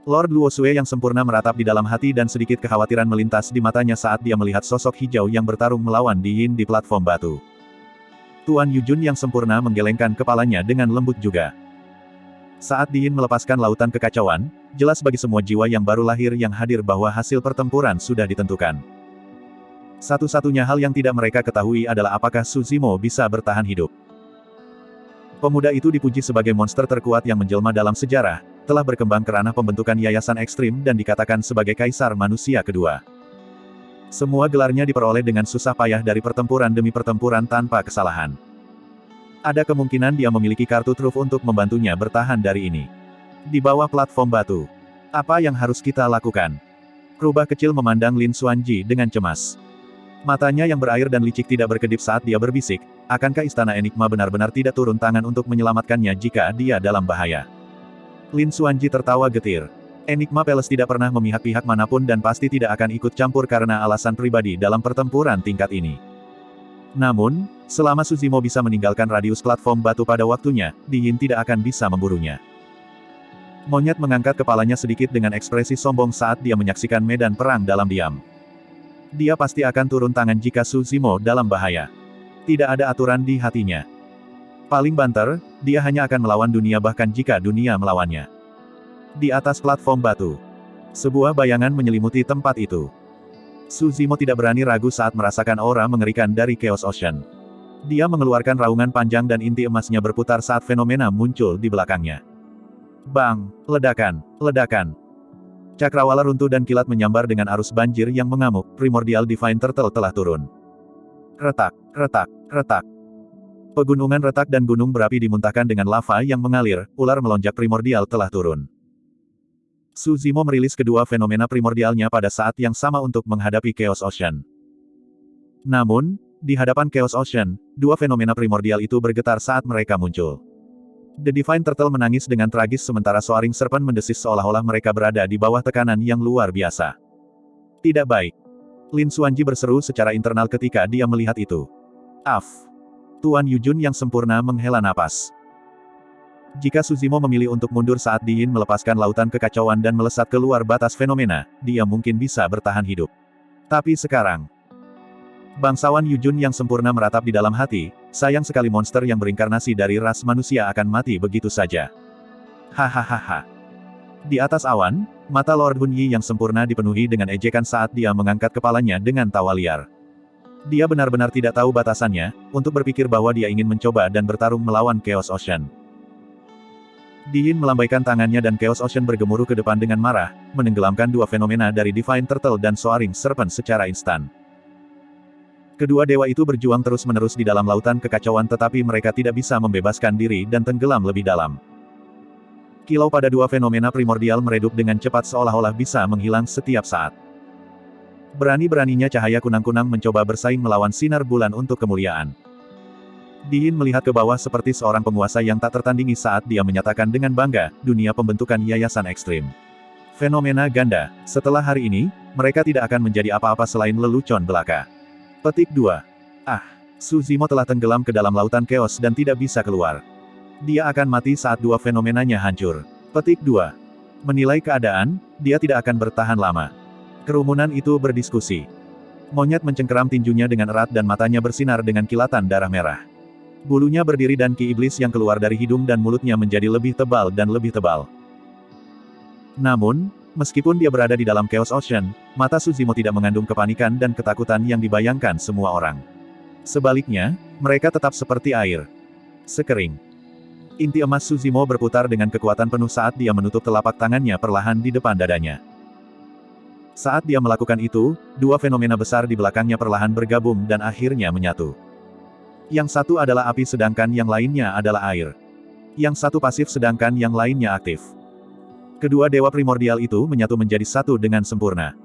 Lord Luo Sue yang sempurna meratap di dalam hati dan sedikit kekhawatiran melintas di matanya saat dia melihat sosok hijau yang bertarung melawan Di Yin di platform batu. Tuan Yujun yang sempurna menggelengkan kepalanya dengan lembut juga. Saat Di Yin melepaskan lautan kekacauan, jelas bagi semua jiwa yang baru lahir yang hadir bahwa hasil pertempuran sudah ditentukan. Satu-satunya hal yang tidak mereka ketahui adalah apakah Su Zimo bisa bertahan hidup. Pemuda itu dipuji sebagai monster terkuat yang menjelma dalam sejarah, telah berkembang ke ranah pembentukan yayasan ekstrim dan dikatakan sebagai Kaisar Manusia kedua. Semua gelarnya diperoleh dengan susah payah dari pertempuran demi pertempuran tanpa kesalahan. Ada kemungkinan dia memiliki kartu truf untuk membantunya bertahan dari ini. Di bawah platform batu. Apa yang harus kita lakukan? Rubah kecil memandang Lin Xuanji dengan cemas. Matanya yang berair dan licik tidak berkedip saat dia berbisik, akankah Istana Enigma benar-benar tidak turun tangan untuk menyelamatkannya jika dia dalam bahaya? Lin Xuanji tertawa getir. Enigma Palace tidak pernah memihak pihak manapun dan pasti tidak akan ikut campur karena alasan pribadi dalam pertempuran tingkat ini. Namun, selama Su Zimo bisa meninggalkan radius platform batu pada waktunya, Di Yin tidak akan bisa memburunya. Monyet mengangkat kepalanya sedikit dengan ekspresi sombong saat dia menyaksikan medan perang dalam diam. Dia pasti akan turun tangan jika Su Zimo dalam bahaya. Tidak ada aturan di hatinya. Paling banter, dia hanya akan melawan dunia bahkan jika dunia melawannya. Di atas platform batu. Sebuah bayangan menyelimuti tempat itu. Suzimo tidak berani ragu saat merasakan aura mengerikan dari Chaos Ocean. Dia mengeluarkan raungan panjang dan inti emasnya berputar saat fenomena muncul di belakangnya. Bang! Ledakan! Ledakan! Cakrawala runtuh dan kilat menyambar dengan arus banjir yang mengamuk. Primordial Divine Turtle telah turun. Retak! Retak! Retak! Pegunungan retak dan gunung berapi dimuntahkan dengan lava yang mengalir. Ular melonjak primordial telah turun. Suzimo merilis kedua fenomena primordialnya pada saat yang sama untuk menghadapi Chaos Ocean. Namun, di hadapan Chaos Ocean, dua fenomena primordial itu bergetar saat mereka muncul. The Divine Turtle menangis dengan tragis sementara Soaring Serpent mendesis seolah-olah mereka berada di bawah tekanan yang luar biasa. Tidak baik. Lin Xuanji berseru secara internal ketika dia melihat itu. Af. Tuan Yujun yang sempurna menghela napas. Jika Suzimo memilih untuk mundur saat Diin melepaskan lautan kekacauan dan melesat keluar batas fenomena, dia mungkin bisa bertahan hidup. Tapi sekarang, bangsawan Yujun yang sempurna meratap di dalam hati, sayang sekali monster yang berinkarnasi dari ras manusia akan mati begitu saja. Hahaha. Di atas awan, mata Lord Hunyi yang sempurna dipenuhi dengan ejekan saat dia mengangkat kepalanya dengan tawa liar. Dia benar-benar tidak tahu batasannya, untuk berpikir bahwa dia ingin mencoba dan bertarung melawan Chaos Ocean. Diin melambaikan tangannya dan Chaos Ocean bergemuruh ke depan dengan marah, menenggelamkan dua fenomena dari Divine Turtle dan Soaring Serpent secara instan. Kedua dewa itu berjuang terus-menerus di dalam lautan kekacauan tetapi mereka tidak bisa membebaskan diri dan tenggelam lebih dalam. Kilau pada dua fenomena primordial meredup dengan cepat seolah-olah bisa menghilang setiap saat. Berani-beraninya cahaya kunang-kunang mencoba bersaing melawan sinar bulan untuk kemuliaan. Diin melihat ke bawah seperti seorang penguasa yang tak tertandingi saat dia menyatakan dengan bangga, dunia pembentukan yayasan ekstrim. Fenomena ganda, setelah hari ini, mereka tidak akan menjadi apa-apa selain lelucon belaka. Petik 2. Ah, Suzimo telah tenggelam ke dalam lautan chaos dan tidak bisa keluar. Dia akan mati saat dua fenomenanya hancur. Petik 2. Menilai keadaan, dia tidak akan bertahan lama. Kerumunan itu berdiskusi. Monyet mencengkeram tinjunya dengan erat dan matanya bersinar dengan kilatan darah merah. Bulunya berdiri dan ki iblis yang keluar dari hidung dan mulutnya menjadi lebih tebal dan lebih tebal. Namun, meskipun dia berada di dalam Chaos Ocean, mata Suzimo tidak mengandung kepanikan dan ketakutan yang dibayangkan semua orang. Sebaliknya, mereka tetap seperti air. Sekering. Inti emas Suzimo berputar dengan kekuatan penuh saat dia menutup telapak tangannya perlahan di depan dadanya. Saat dia melakukan itu, dua fenomena besar di belakangnya perlahan bergabung dan akhirnya menyatu. Yang satu adalah api sedangkan yang lainnya adalah air. Yang satu pasif sedangkan yang lainnya aktif. Kedua dewa primordial itu menyatu menjadi satu dengan sempurna.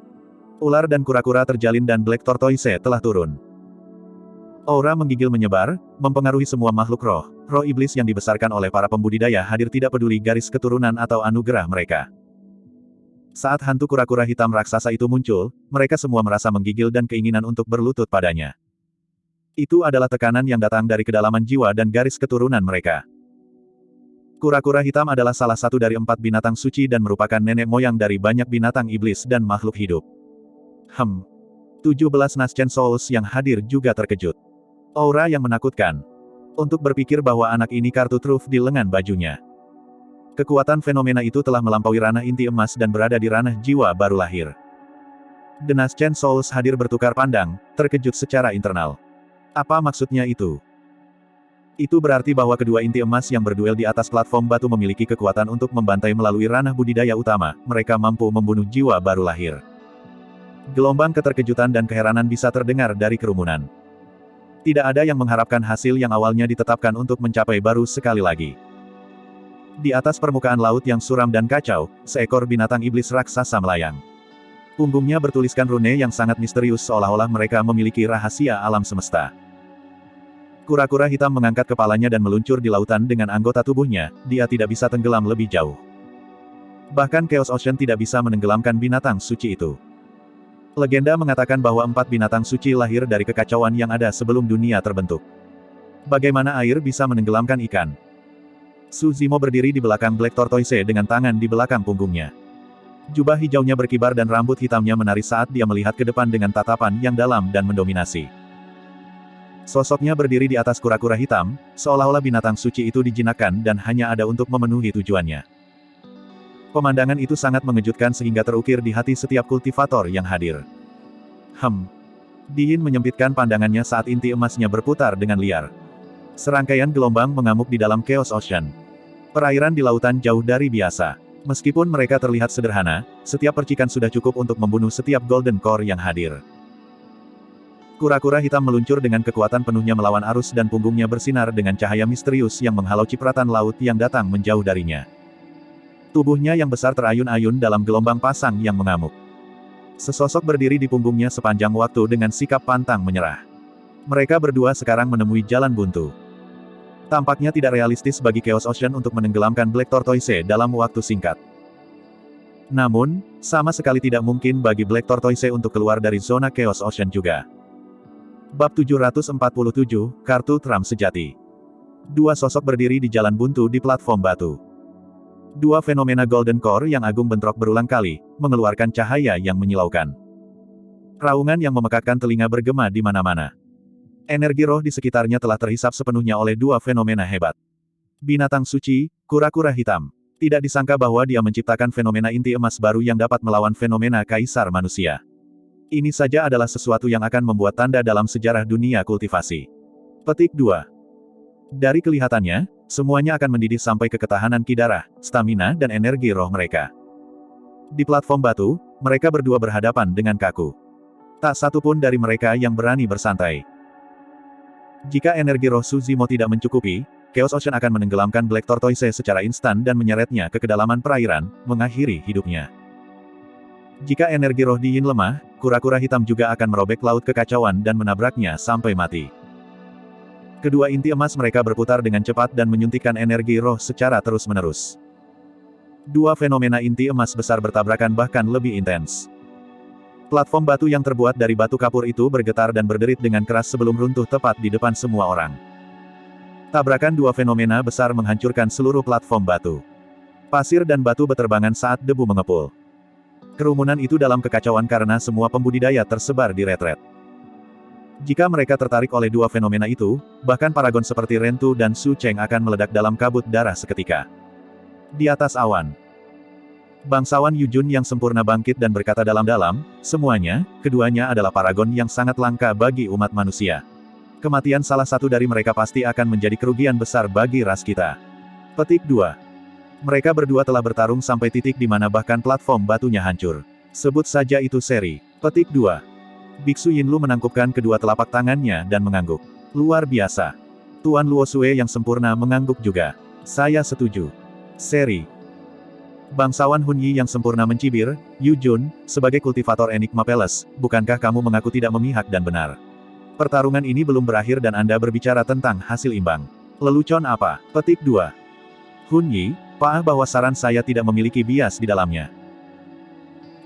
Ular dan kura-kura terjalin dan Black Tortoise telah turun. Aura menggigil menyebar, mempengaruhi semua makhluk roh. Roh iblis yang dibesarkan oleh para pembudidaya hadir tidak peduli garis keturunan atau anugerah mereka. Saat hantu kura-kura hitam raksasa itu muncul, mereka semua merasa menggigil dan keinginan untuk berlutut padanya. Itu adalah tekanan yang datang dari kedalaman jiwa dan garis keturunan mereka. Kura-kura hitam adalah salah satu dari 4 binatang suci dan merupakan nenek moyang dari banyak binatang iblis dan makhluk hidup. 17 Nascent Souls yang hadir juga terkejut. Aura yang menakutkan. Untuk berpikir bahwa anak ini kartu truf di lengan bajunya. Kekuatan fenomena itu telah melampaui ranah inti emas dan berada di ranah jiwa baru lahir. The Nascent Souls hadir bertukar pandang, terkejut secara internal. Apa maksudnya itu? Itu berarti bahwa kedua inti emas yang berduel di atas platform batu memiliki kekuatan untuk membantai melalui ranah budidaya utama, mereka mampu membunuh jiwa baru lahir. Gelombang keterkejutan dan keheranan bisa terdengar dari kerumunan. Tidak ada yang mengharapkan hasil yang awalnya ditetapkan untuk mencapai baru sekali lagi. Di atas permukaan laut yang suram dan kacau, seekor binatang iblis raksasa melayang. Punggungnya bertuliskan rune yang sangat misterius seolah-olah mereka memiliki rahasia alam semesta. Kura-kura hitam mengangkat kepalanya dan meluncur di lautan dengan anggota tubuhnya, dia tidak bisa tenggelam lebih jauh. Bahkan Chaos Ocean tidak bisa menenggelamkan binatang suci itu. Legenda mengatakan bahwa 4 binatang suci lahir dari kekacauan yang ada sebelum dunia terbentuk. Bagaimana air bisa menenggelamkan ikan? Suzimo berdiri di belakang Black Tortoise dengan tangan di belakang punggungnya. Jubah hijaunya berkibar dan rambut hitamnya menari saat dia melihat ke depan dengan tatapan yang dalam dan mendominasi. Sosoknya berdiri di atas kura-kura hitam, seolah-olah binatang suci itu dijinakkan dan hanya ada untuk memenuhi tujuannya. Pemandangan itu sangat mengejutkan sehingga terukir di hati setiap kultivator yang hadir. Di Yin menyempitkan pandangannya saat inti emasnya berputar dengan liar. Serangkaian gelombang mengamuk di dalam Chaos Ocean. Perairan di lautan jauh dari biasa. Meskipun mereka terlihat sederhana, setiap percikan sudah cukup untuk membunuh setiap Golden Core yang hadir. Kura-kura hitam meluncur dengan kekuatan penuhnya melawan arus dan punggungnya bersinar dengan cahaya misterius yang menghalau cipratan laut yang datang menjauh darinya. Tubuhnya yang besar terayun-ayun dalam gelombang pasang yang mengamuk. Sesosok berdiri di punggungnya sepanjang waktu dengan sikap pantang menyerah. Mereka berdua sekarang menemui jalan buntu. Tampaknya tidak realistis bagi Chaos Ocean untuk menenggelamkan Black Tortoise dalam waktu singkat. Namun, sama sekali tidak mungkin bagi Black Tortoise untuk keluar dari zona Chaos Ocean juga. Bab 747, Kartu Trump Sejati. Dua sosok berdiri di jalan buntu di platform batu. Dua fenomena Golden Core yang agung bentrok berulang kali, mengeluarkan cahaya yang menyilaukan. Raungan yang memekakkan telinga bergema di mana-mana. Energi roh di sekitarnya telah terhisap sepenuhnya oleh dua fenomena hebat. Binatang suci, kura-kura hitam. Tidak disangka bahwa dia menciptakan fenomena inti emas baru yang dapat melawan fenomena kaisar manusia. Ini saja adalah sesuatu yang akan membuat tanda dalam sejarah dunia kultivasi. Petik 2. Dari kelihatannya, semuanya akan mendidih sampai ke ketahanan ki darah, stamina dan energi roh mereka. Di platform batu, mereka berdua berhadapan dengan kaku. Tak satu pun dari mereka yang berani bersantai. Jika energi roh Suzimo tidak mencukupi, Chaos Ocean akan menenggelamkan Black Tortoise secara instan dan menyeretnya ke kedalaman perairan, mengakhiri hidupnya. Jika energi roh Di Yin lemah, kura-kura hitam juga akan merobek laut kekacauan dan menabraknya sampai mati. Kedua inti emas mereka berputar dengan cepat dan menyuntikkan energi roh secara terus-menerus. Dua fenomena inti emas besar bertabrakan bahkan lebih intens. Platform batu yang terbuat dari batu kapur itu bergetar dan berderit dengan keras sebelum runtuh tepat di depan semua orang. Tabrakan dua fenomena besar menghancurkan seluruh platform batu. Pasir dan batu beterbangan saat debu mengepul. Kerumunan itu dalam kekacauan karena semua pembudidaya tersebar di retret. Jika mereka tertarik oleh dua fenomena itu, bahkan paragon seperti Rentu dan Su Cheng akan meledak dalam kabut darah seketika. Di atas awan, bangsawan Yu Jun yang sempurna bangkit dan berkata dalam-dalam, semuanya, keduanya adalah paragon yang sangat langka bagi umat manusia. Kematian salah satu dari mereka pasti akan menjadi kerugian besar bagi ras kita. Petik 2. Mereka berdua telah bertarung sampai titik di mana bahkan platform batunya hancur. Sebut saja itu seri. Petik 2. Biksu Yinlu menangkupkan kedua telapak tangannya dan mengangguk. Luar biasa. Tuan Luo Sue yang sempurna mengangguk juga. Saya setuju. Seri. Bangsawan Hun Yi yang sempurna mencibir, Yu Jun, sebagai kultivator Enigma Palace, bukankah kamu mengaku tidak memihak dan benar? Pertarungan ini belum berakhir dan Anda berbicara tentang hasil imbang. Lelucon apa? Petik 2. Hun Yi, bahwa saran saya tidak memiliki bias di dalamnya.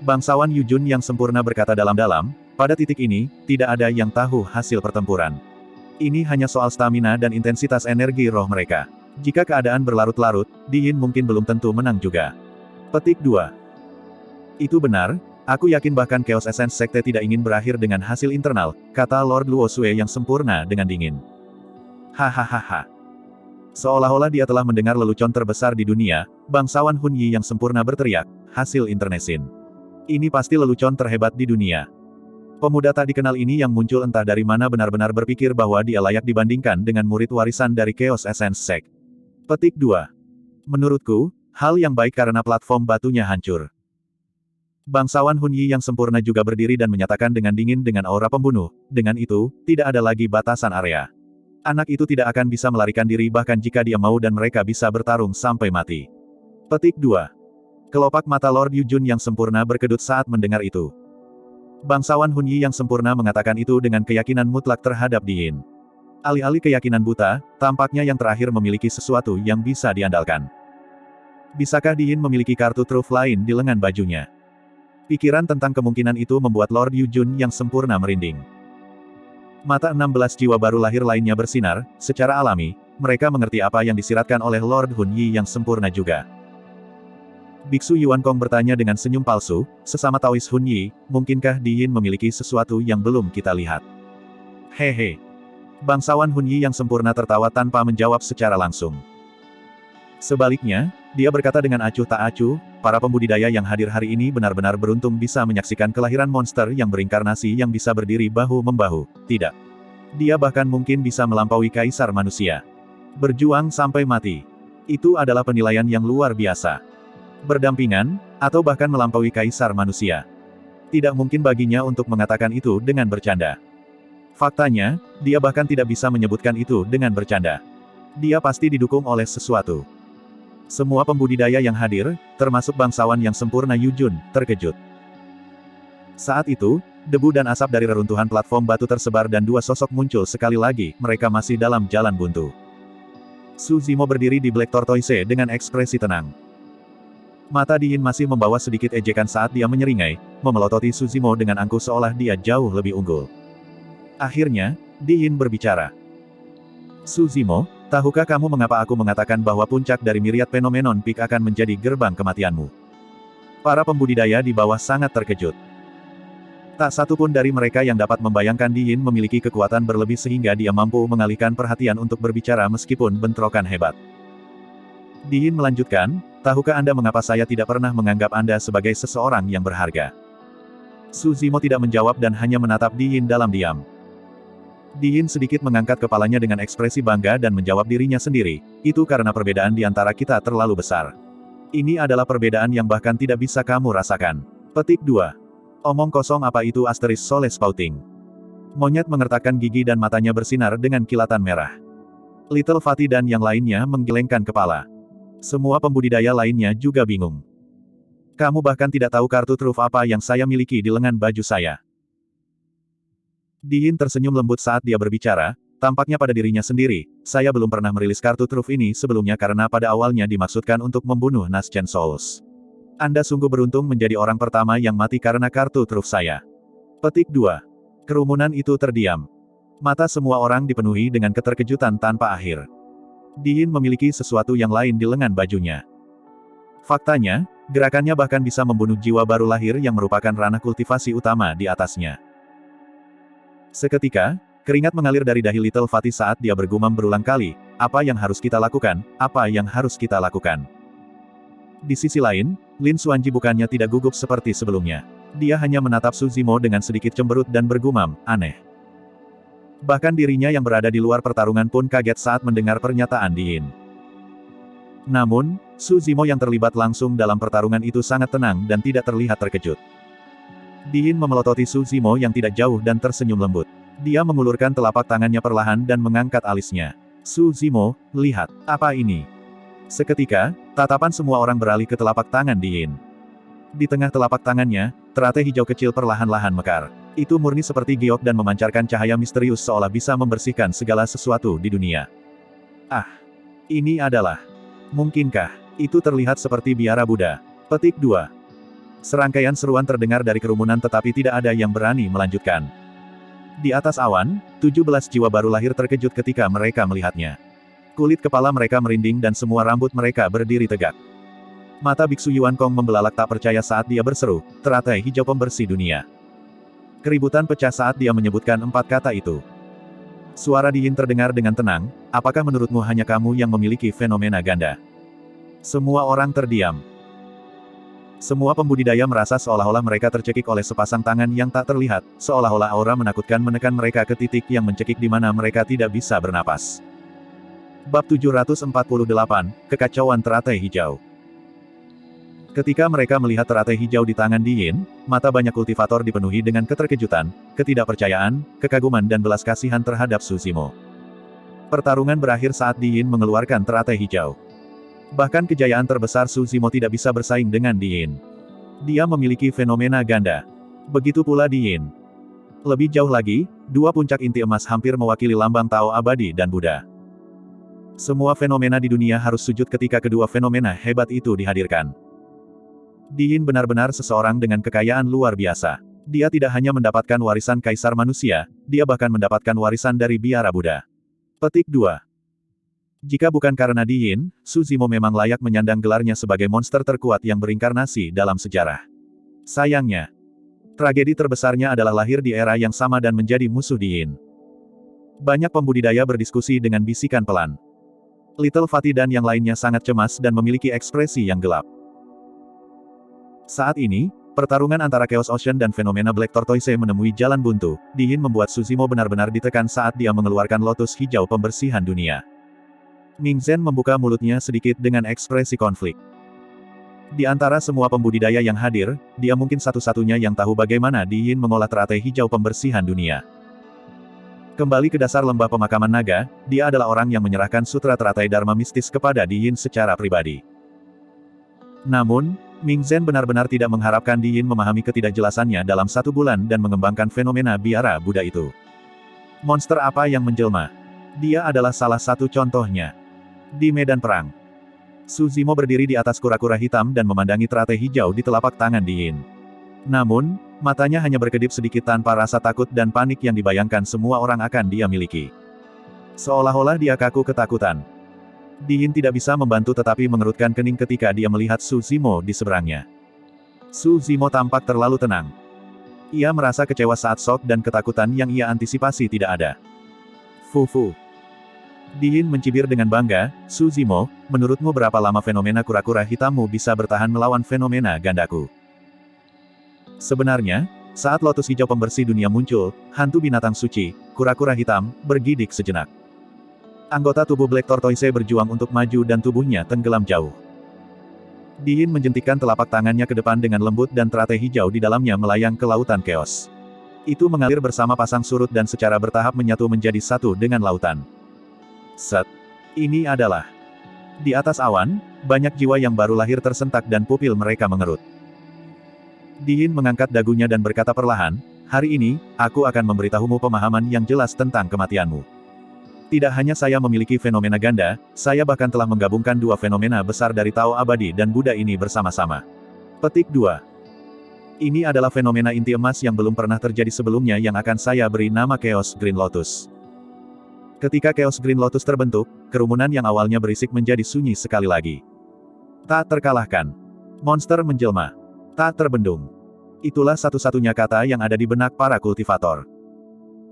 Bangsawan Yu Jun yang sempurna berkata dalam-dalam, pada titik ini, tidak ada yang tahu hasil pertempuran. Ini hanya soal stamina dan intensitas energi roh mereka. Jika keadaan berlarut-larut, Di Yin mungkin belum tentu menang juga. Petik 2. Itu benar, aku yakin bahkan Chaos Essence Sekte tidak ingin berakhir dengan hasil internal, kata Lord Luo Sue yang sempurna dengan dingin. Hahaha. Seolah-olah dia telah mendengar lelucon terbesar di dunia, bangsawan Hun Yi yang sempurna berteriak, hasil internesin. Ini pasti lelucon terhebat di dunia. Pemuda tak dikenal ini yang muncul entah dari mana benar-benar berpikir bahwa dia layak dibandingkan dengan murid warisan dari Chaos Essence Sect. Petik 2. Menurutku, hal yang baik karena platform batunya hancur. Bangsawan Hun Yi yang sempurna juga berdiri dan menyatakan dengan dingin dengan aura pembunuh, dengan itu, tidak ada lagi batasan area. Anak itu tidak akan bisa melarikan diri bahkan jika dia mau dan mereka bisa bertarung sampai mati. Petik 2. Kelopak mata Lord Yu Jun yang sempurna berkedut saat mendengar itu. Bangsawan Hun Yi yang sempurna mengatakan itu dengan keyakinan mutlak terhadap Di Yin. Alih-alih keyakinan buta, tampaknya yang terakhir memiliki sesuatu yang bisa diandalkan. Bisakah Di Yin memiliki kartu truf lain di lengan bajunya? Pikiran tentang kemungkinan itu membuat Lord Yu Jun yang sempurna merinding. Mata 16 jiwa baru lahir lainnya bersinar, secara alami, mereka mengerti apa yang disiratkan oleh Lord Hun Yi yang sempurna juga. Biksu Yuan Kong bertanya dengan senyum palsu, sesama Taois Hun Yi, mungkinkah Di Yin memiliki sesuatu yang belum kita lihat? Hehe. Bangsawan Hun Yi yang sempurna tertawa tanpa menjawab secara langsung. Sebaliknya, dia berkata dengan acuh tak acuh, para pembudidaya yang hadir hari ini benar-benar beruntung bisa menyaksikan kelahiran monster yang berinkarnasi yang bisa berdiri bahu-membahu. Tidak. Dia bahkan mungkin bisa melampaui kaisar manusia. Berjuang sampai mati. Itu adalah penilaian yang luar biasa. Berdampingan, atau bahkan melampaui kaisar manusia. Tidak mungkin baginya untuk mengatakan itu dengan bercanda. Faktanya, dia bahkan tidak bisa menyebutkan itu dengan bercanda. Dia pasti didukung oleh sesuatu. Semua pembudidaya yang hadir, termasuk bangsawan yang sempurna Yujun, terkejut. Saat itu, debu dan asap dari reruntuhan platform batu tersebar dan dua sosok muncul sekali lagi, mereka masih dalam jalan buntu. Su Zimo berdiri di Black Tortoise dengan ekspresi tenang. Mata Di Yin masih membawa sedikit ejekan saat dia menyeringai, memelototi Su Zimo dengan angkuh seolah dia jauh lebih unggul. Akhirnya, Di Yin berbicara. Su Zimo, tahukah kamu mengapa aku mengatakan bahwa puncak dari Myriad Phenomenon Peak akan menjadi gerbang kematianmu? Para pembudidaya di bawah sangat terkejut. Tak satu pun dari mereka yang dapat membayangkan Di Yin memiliki kekuatan berlebih sehingga dia mampu mengalihkan perhatian untuk berbicara meskipun bentrokan hebat. Di Yin melanjutkan, tahukah Anda mengapa saya tidak pernah menganggap Anda sebagai seseorang yang berharga? Su Zimo tidak menjawab dan hanya menatap Di Yin dalam diam. Di Yin sedikit mengangkat kepalanya dengan ekspresi bangga dan menjawab dirinya sendiri, itu karena perbedaan di antara kita terlalu besar. Ini adalah perbedaan yang bahkan tidak bisa kamu rasakan. Petik 2. Omong kosong apa itu asterisk Sole Spouting. Monyet mengertakkan gigi dan matanya bersinar dengan kilatan merah. Little Fatty dan yang lainnya menggelengkan kepala. Semua pembudidaya lainnya juga bingung. Kamu bahkan tidak tahu kartu truf apa yang saya miliki di lengan baju saya. Di Yin tersenyum lembut saat dia berbicara, tampaknya pada dirinya sendiri, saya belum pernah merilis kartu truf ini sebelumnya karena pada awalnya dimaksudkan untuk membunuh Nascent Souls. Anda sungguh beruntung menjadi orang pertama yang mati karena kartu truf saya. Petik 2. Kerumunan itu terdiam. Mata semua orang dipenuhi dengan keterkejutan tanpa akhir. Di Yin memiliki sesuatu yang lain di lengan bajunya. Faktanya, gerakannya bahkan bisa membunuh jiwa baru lahir yang merupakan ranah kultivasi utama di atasnya. Seketika, keringat mengalir dari dahi Little Fatty saat dia bergumam berulang kali, apa yang harus kita lakukan, apa yang harus kita lakukan. Di sisi lain, Lin Xuanji bukannya tidak gugup seperti sebelumnya. Dia hanya menatap Su Zimo dengan sedikit cemberut dan bergumam, aneh. Bahkan dirinya yang berada di luar pertarungan pun kaget saat mendengar pernyataan Di Yin. Namun, Su Zimo yang terlibat langsung dalam pertarungan itu sangat tenang dan tidak terlihat terkejut. Di Yin memelototi Su Zimo yang tidak jauh dan tersenyum lembut. Dia mengulurkan telapak tangannya perlahan dan mengangkat alisnya. Su Zimo, lihat, apa ini? Seketika, tatapan semua orang beralih ke telapak tangan Di Yin. Di tengah telapak tangannya, teratai hijau kecil perlahan-lahan mekar. Itu murni seperti giok dan memancarkan cahaya misterius seolah bisa membersihkan segala sesuatu di dunia. Ah, ini adalah... Mungkinkah, itu terlihat seperti biara Buddha? Petik 2. Serangkaian seruan terdengar dari kerumunan tetapi tidak ada yang berani melanjutkan. Di atas awan, 17 jiwa baru lahir terkejut ketika mereka melihatnya. Kulit kepala mereka merinding dan semua rambut mereka berdiri tegak. Mata Biksu Yuan Kong membelalak tak percaya saat dia berseru, teratai hijau pembersih dunia. Keributan pecah saat dia menyebutkan 4 kata itu. Suara Di Yin terdengar dengan tenang, apakah menurutmu hanya kamu yang memiliki fenomena ganda? Semua orang terdiam. Semua pembudidaya merasa seolah-olah mereka tercekik oleh sepasang tangan yang tak terlihat, seolah-olah aura menakutkan menekan mereka ke titik yang mencekik di mana mereka tidak bisa bernapas. Bab 748, Kekacauan Teratai Hijau. Ketika mereka melihat teratai hijau di tangan Di Yin, mata banyak kultivator dipenuhi dengan keterkejutan, ketidakpercayaan, kekaguman dan belas kasihan terhadap Su Zimo. Pertarungan berakhir saat Di Yin mengeluarkan teratai hijau. Bahkan kejayaan terbesar Su Zimo tidak bisa bersaing dengan Di Yin. Dia memiliki fenomena ganda. Begitu pula Di Yin. Lebih jauh lagi, dua puncak inti emas hampir mewakili lambang Tao abadi dan Buddha. Semua fenomena di dunia harus sujud ketika kedua fenomena hebat itu dihadirkan. Di Yin benar-benar seseorang dengan kekayaan luar biasa. Dia tidak hanya mendapatkan warisan kaisar manusia, dia bahkan mendapatkan warisan dari biara Buddha. Petik 2. Jika bukan karena Di Yin, Su Zimo memang layak menyandang gelarnya sebagai monster terkuat yang berinkarnasi dalam sejarah. Sayangnya, tragedi terbesarnya adalah lahir di era yang sama dan menjadi musuh Di Yin. Banyak pembudidaya berdiskusi dengan bisikan pelan. Little Fatty dan yang lainnya sangat cemas dan memiliki ekspresi yang gelap. Saat ini, pertarungan antara Chaos Ocean dan fenomena Black Tortoise menemui jalan buntu. Di Yin membuat Suzimo benar-benar ditekan saat dia mengeluarkan lotus hijau pembersihan dunia. Ming Zhen membuka mulutnya sedikit dengan ekspresi konflik. Di antara semua pembudidaya yang hadir, dia mungkin satu-satunya yang tahu bagaimana Di Yin mengolah teratai hijau pembersihan dunia. Kembali ke dasar lembah pemakaman naga, dia adalah orang yang menyerahkan sutra teratai Dharma mistis kepada Di Yin secara pribadi. Namun, Ming Zhen benar-benar tidak mengharapkan Di Yin memahami ketidakjelasannya dalam 1 bulan dan mengembangkan fenomena biara Buddha itu. Monster apa yang menjelma? Dia adalah salah satu contohnya. Di medan perang, Suzimo berdiri di atas kura-kura hitam dan memandangi teratai hijau di telapak tangan Di Yin. Namun, matanya hanya berkedip sedikit tanpa rasa takut dan panik yang dibayangkan semua orang akan dia miliki. Seolah-olah dia kaku ketakutan. Di Yin tidak bisa membantu tetapi mengerutkan kening ketika dia melihat Suzimo di seberangnya. Suzimo tampak terlalu tenang. Ia merasa kecewa saat shock dan ketakutan yang ia antisipasi tidak ada. Fufu. Di Yin mencibir dengan bangga, Suzimo, menurutmu berapa lama fenomena kura-kura hitammu bisa bertahan melawan fenomena gandaku? Sebenarnya, saat lotus hijau pembersih dunia muncul, hantu binatang suci, kura-kura hitam, bergidik sejenak. Anggota tubuh Black Tortoise berjuang untuk maju dan tubuhnya tenggelam jauh. Di Yin menjentikkan telapak tangannya ke depan dengan lembut dan teratai hijau di dalamnya melayang ke lautan chaos. Itu mengalir bersama pasang surut dan secara bertahap menyatu menjadi satu dengan lautan. Set. Ini adalah. Di atas awan, banyak jiwa yang baru lahir tersentak dan pupil mereka mengerut. Di Yin mengangkat dagunya dan berkata perlahan, hari ini, aku akan memberitahumu pemahaman yang jelas tentang kematianmu. Tidak hanya saya memiliki fenomena ganda, saya bahkan telah menggabungkan 2 fenomena besar dari Tao Abadi dan Buddha ini bersama-sama. Petik 2. Ini adalah fenomena inti emas yang belum pernah terjadi sebelumnya yang akan saya beri nama Chaos Green Lotus. Ketika Chaos Green Lotus terbentuk, kerumunan yang awalnya berisik menjadi sunyi sekali lagi. Tak terkalahkan. Monster menjelma. Tak terbendung. Itulah satu-satunya kata yang ada di benak para kultivator.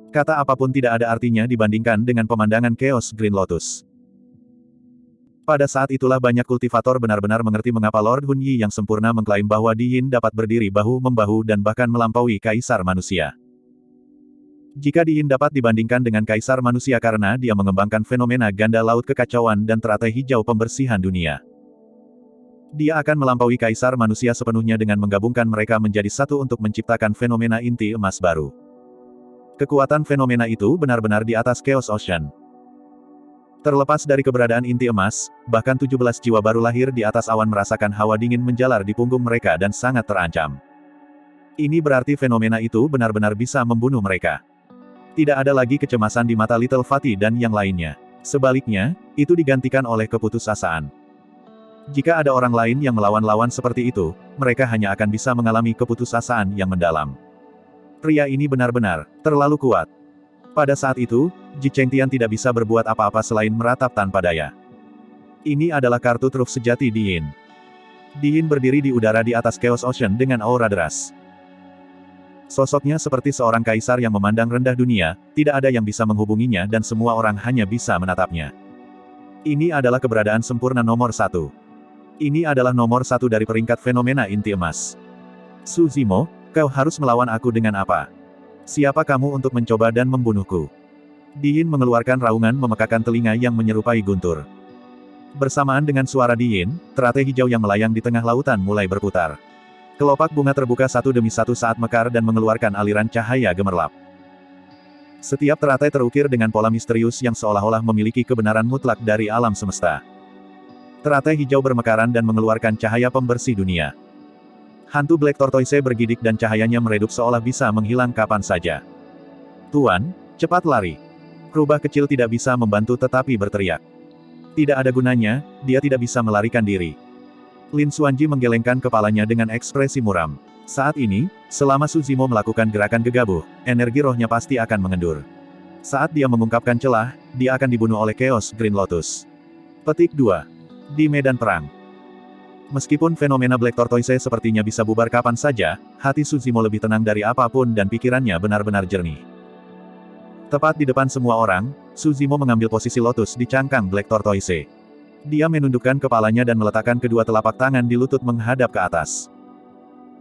Kata apapun tidak ada artinya dibandingkan dengan pemandangan Chaos Green Lotus. Pada saat itulah banyak kultivator benar-benar mengerti mengapa Lord Hun Yi yang sempurna mengklaim bahwa Di Yin dapat berdiri bahu-membahu dan bahkan melampaui Kaisar Manusia. Jika Di Yin dapat dibandingkan dengan Kaisar Manusia karena dia mengembangkan fenomena ganda laut kekacauan dan teratai hijau pembersihan dunia. Dia akan melampaui Kaisar Manusia sepenuhnya dengan menggabungkan mereka menjadi satu untuk menciptakan fenomena inti emas baru. Kekuatan fenomena itu benar-benar di atas Chaos Ocean. Terlepas dari keberadaan inti emas, bahkan 17 jiwa baru lahir di atas awan merasakan hawa dingin menjalar di punggung mereka dan sangat terancam. Ini berarti fenomena itu benar-benar bisa membunuh mereka. Tidak ada lagi kecemasan di mata Little Fatty dan yang lainnya. Sebaliknya, itu digantikan oleh keputusasaan. Jika ada orang lain yang melawan-lawan seperti itu, mereka hanya akan bisa mengalami keputusasaan yang mendalam. Pria ini benar-benar terlalu kuat. Pada saat itu, Ji Chengtian tidak bisa berbuat apa-apa selain meratap tanpa daya. Ini adalah kartu truf sejati Di Yin. Di Yin berdiri di udara di atas Chaos Ocean dengan aura deras. Sosoknya seperti seorang kaisar yang memandang rendah dunia, tidak ada yang bisa menghubunginya dan semua orang hanya bisa menatapnya. Ini adalah keberadaan sempurna nomor 1. Ini adalah nomor 1 dari peringkat fenomena inti emas. Suzimo, kau harus melawan aku dengan apa? Siapa kamu untuk mencoba dan membunuhku? Di Yin mengeluarkan raungan memekakan telinga yang menyerupai guntur. Bersamaan dengan suara Di Yin, teratai hijau yang melayang di tengah lautan mulai berputar. Kelopak bunga terbuka satu demi satu saat mekar dan mengeluarkan aliran cahaya gemerlap. Setiap teratai terukir dengan pola misterius yang seolah-olah memiliki kebenaran mutlak dari alam semesta. Teratai hijau bermekaran dan mengeluarkan cahaya pembersih dunia. Hantu Black Tortoise bergidik dan cahayanya meredup seolah bisa menghilang kapan saja. Tuan, cepat lari. Rubah kecil tidak bisa membantu tetapi berteriak. Tidak ada gunanya, dia tidak bisa melarikan diri. Lin Xuanji menggelengkan kepalanya dengan ekspresi muram. Saat ini, selama Suzimo melakukan gerakan gegabah, energi rohnya pasti akan mengendur. Saat dia mengungkapkan celah, dia akan dibunuh oleh Chaos Green Lotus. Petik 2. Di medan perang. Meskipun fenomena Black Tortoise sepertinya bisa bubar kapan saja, hati Suzimo lebih tenang dari apapun dan pikirannya benar-benar jernih. Tepat di depan semua orang, Suzimo mengambil posisi lotus di cangkang Black Tortoise. Dia menundukkan kepalanya dan meletakkan kedua telapak tangan di lutut menghadap ke atas.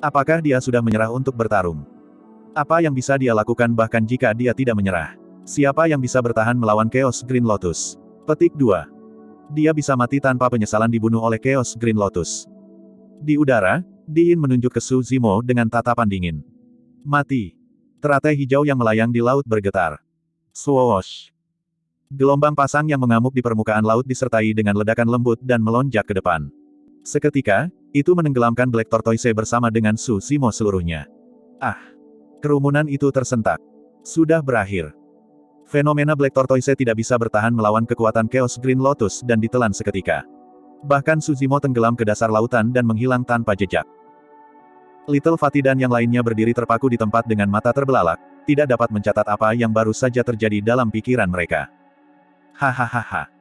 Apakah dia sudah menyerah untuk bertarung? Apa yang bisa dia lakukan bahkan jika dia tidak menyerah? Siapa yang bisa bertahan melawan Chaos Green Lotus? Petik 2. Dia bisa mati tanpa penyesalan dibunuh oleh Chaos Green Lotus. Di udara, Di Yin menunjuk ke Su Zimo dengan tatapan dingin. Mati. Teratai hijau yang melayang di laut bergetar. Swoosh. Gelombang pasang yang mengamuk di permukaan laut disertai dengan ledakan lembut dan melonjak ke depan. Seketika, itu menenggelamkan Black Tortoise bersama dengan Su Zimo seluruhnya. Ah! Kerumunan itu tersentak. Sudah berakhir. Fenomena Black Tortoise tidak bisa bertahan melawan kekuatan Chaos Green Lotus dan ditelan seketika. Bahkan Su Zimo tenggelam ke dasar lautan dan menghilang tanpa jejak. Little Fatty dan yang lainnya berdiri terpaku di tempat dengan mata terbelalak, tidak dapat mencatat apa yang baru saja terjadi dalam pikiran mereka. Hahaha.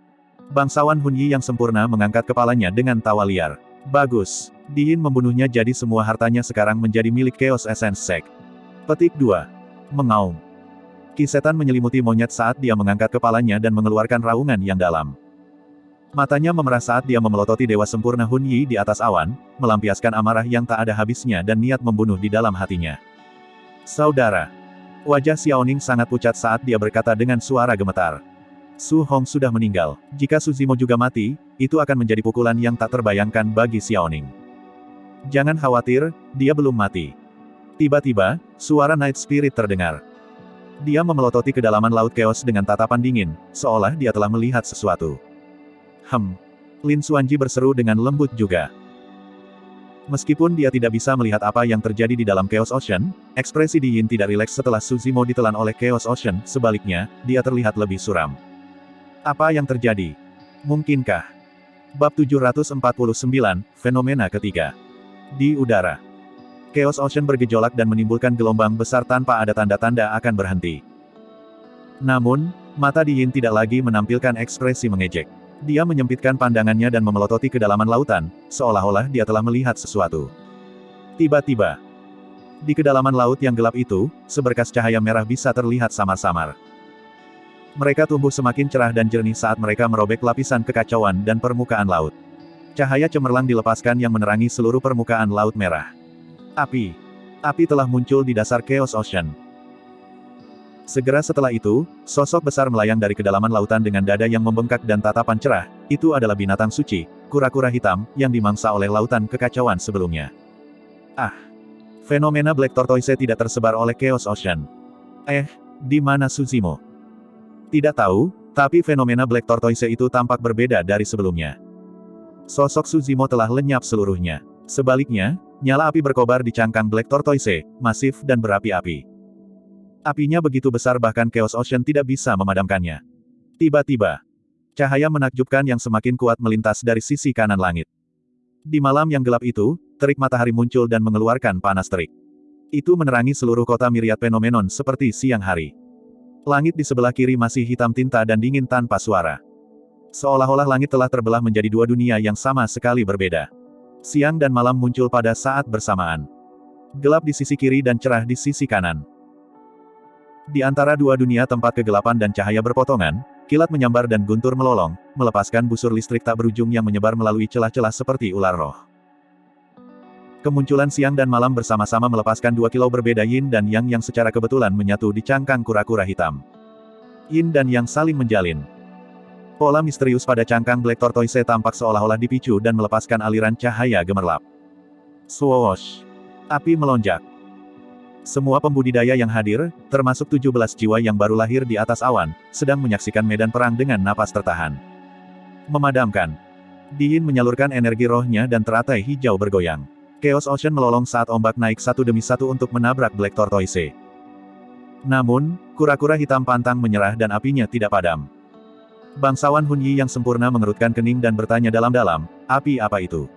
Bangsawan Hun Yi yang sempurna mengangkat kepalanya dengan tawa liar. Bagus. Di Yin membunuhnya jadi semua hartanya sekarang menjadi milik Chaos Essence Sect. Petik 2. Mengaum. Ki setan menyelimuti monyet saat dia mengangkat kepalanya dan mengeluarkan raungan yang dalam. Matanya memerah saat dia memelototi Dewa Sempurna Hun Yi di atas awan, melampiaskan amarah yang tak ada habisnya dan niat membunuh di dalam hatinya. Saudara. Wajah Xiaoning sangat pucat saat dia berkata dengan suara gemetar. Su Hong sudah meninggal. Jika Su Zimo juga mati, itu akan menjadi pukulan yang tak terbayangkan bagi Xiaoning. Jangan khawatir, dia belum mati. Tiba-tiba, suara Night Spirit terdengar. Dia memelototi kedalaman laut Chaos dengan tatapan dingin, seolah dia telah melihat sesuatu. Lin Xuanji berseru dengan lembut juga. Meskipun dia tidak bisa melihat apa yang terjadi di dalam Chaos Ocean, ekspresi Di Yin tidak rileks setelah Su Zimo ditelan oleh Chaos Ocean, sebaliknya, dia terlihat lebih suram. Apa yang terjadi? Mungkinkah? Bab 749, Fenomena Ketiga. Di udara. Chaos Ocean bergejolak dan menimbulkan gelombang besar tanpa ada tanda-tanda akan berhenti. Namun, mata Di Yin tidak lagi menampilkan ekspresi mengejek. Dia menyempitkan pandangannya dan memelototi kedalaman lautan, seolah-olah dia telah melihat sesuatu. Tiba-tiba, di kedalaman laut yang gelap itu, seberkas cahaya merah bisa terlihat samar-samar. Mereka tumbuh semakin cerah dan jernih saat mereka merobek lapisan kekacauan dan permukaan laut. Cahaya cemerlang dilepaskan yang menerangi seluruh permukaan laut merah. Api. Api telah muncul di dasar Chaos Ocean. Segera setelah itu, sosok besar melayang dari kedalaman lautan dengan dada yang membengkak dan tatapan cerah. Itu adalah binatang suci, kura-kura hitam, yang dimangsa oleh lautan kekacauan sebelumnya. Ah! Fenomena Black Tortoise tidak tersebar oleh Chaos Ocean. Di mana Su Zimo? Tidak tahu, tapi fenomena Black Tortoise itu tampak berbeda dari sebelumnya. Sosok Su Zimo telah lenyap seluruhnya. Sebaliknya, nyala api berkobar di cangkang Black Tortoise, masif dan berapi-api. Apinya begitu besar bahkan Chaos Ocean tidak bisa memadamkannya. Tiba-tiba, cahaya menakjubkan yang semakin kuat melintas dari sisi kanan langit. Di malam yang gelap itu, terik matahari muncul dan mengeluarkan panas terik. Itu menerangi seluruh kota Myriad Phenomenon seperti siang hari. Langit di sebelah kiri masih hitam tinta dan dingin tanpa suara. Seolah-olah langit telah terbelah menjadi dua dunia yang sama sekali berbeda. Siang dan malam muncul pada saat bersamaan. Gelap di sisi kiri dan cerah di sisi kanan. Di antara dua dunia tempat kegelapan dan cahaya berpotongan, kilat menyambar dan guntur melolong, melepaskan busur listrik tak berujung yang menyebar melalui celah-celah seperti ular roh. Kemunculan siang dan malam bersama-sama melepaskan dua kilau berbeda Yin dan Yang yang secara kebetulan menyatu di cangkang kura-kura hitam. Yin dan Yang saling menjalin. Pola misterius pada cangkang Black Tortoise tampak seolah-olah dipicu dan melepaskan aliran cahaya gemerlap. Swoosh! Api melonjak. Semua pembudidaya yang hadir, termasuk 17 jiwa yang baru lahir di atas awan, sedang menyaksikan medan perang dengan napas tertahan. Memadamkan. Di Yin menyalurkan energi rohnya dan teratai hijau bergoyang. Chaos Ocean melolong saat ombak naik satu demi satu untuk menabrak Black Tortoise. Namun, kura-kura hitam pantang menyerah dan apinya tidak padam. Bangsawan Hun Yi yang sempurna mengerutkan kening dan bertanya dalam-dalam, api apa itu?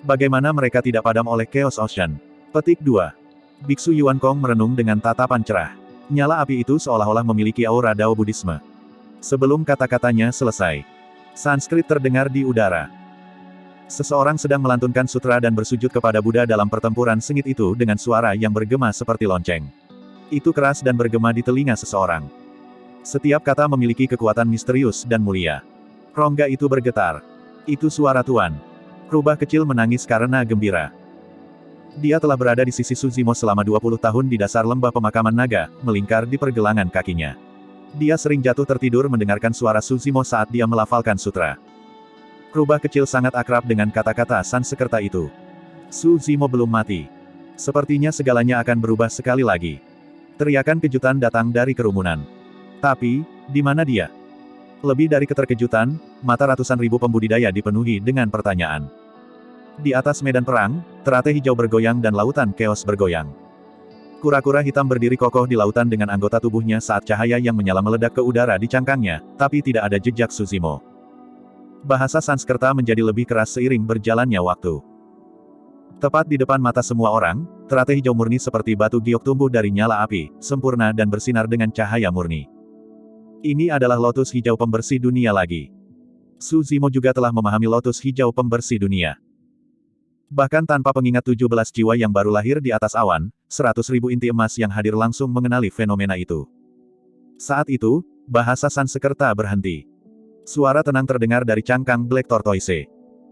Bagaimana mereka tidak padam oleh Chaos Ocean? Petik 2. Biksu Yuan Kong merenung dengan tatapan cerah. Nyala api itu seolah-olah memiliki aura Dao Buddhisme. Sebelum kata-katanya selesai, Sanskrit terdengar di udara. Seseorang sedang melantunkan sutra dan bersujud kepada Buddha dalam pertempuran sengit itu dengan suara yang bergema seperti lonceng. Itu keras dan bergema di telinga seseorang. Setiap kata memiliki kekuatan misterius dan mulia. Rongga itu bergetar. Itu suara Tuan. Rubah kecil menangis karena gembira. Dia telah berada di sisi Suzimo selama 20 tahun di dasar lembah pemakaman naga, melingkar di pergelangan kakinya. Dia sering jatuh tertidur mendengarkan suara Suzimo saat dia melafalkan sutra. Rubah kecil sangat akrab dengan kata-kata Sanskerta itu. Suzimo belum mati. Sepertinya segalanya akan berubah sekali lagi. Teriakan kejutan datang dari kerumunan. Tapi, di mana dia? Lebih dari keterkejutan, mata ratusan ribu pembudidaya dipenuhi dengan pertanyaan. Di atas medan perang, teratai hijau bergoyang dan lautan keos bergoyang. Kura-kura hitam berdiri kokoh di lautan dengan anggota tubuhnya saat cahaya yang menyala meledak ke udara di cangkangnya, tapi tidak ada jejak Suzimo. Bahasa Sanskerta menjadi lebih keras seiring berjalannya waktu. Tepat di depan mata semua orang, teratai hijau murni seperti batu giok tumbuh dari nyala api, sempurna dan bersinar dengan cahaya murni. Ini adalah lotus hijau pembersih dunia lagi. Suzimo juga telah memahami lotus hijau pembersih dunia. Bahkan tanpa pengingat 17 jiwa yang baru lahir di atas awan, 100.000 inti emas yang hadir langsung mengenali fenomena itu. Saat itu, bahasa Sanskerta berhenti. Suara tenang terdengar dari cangkang Black Tortoise.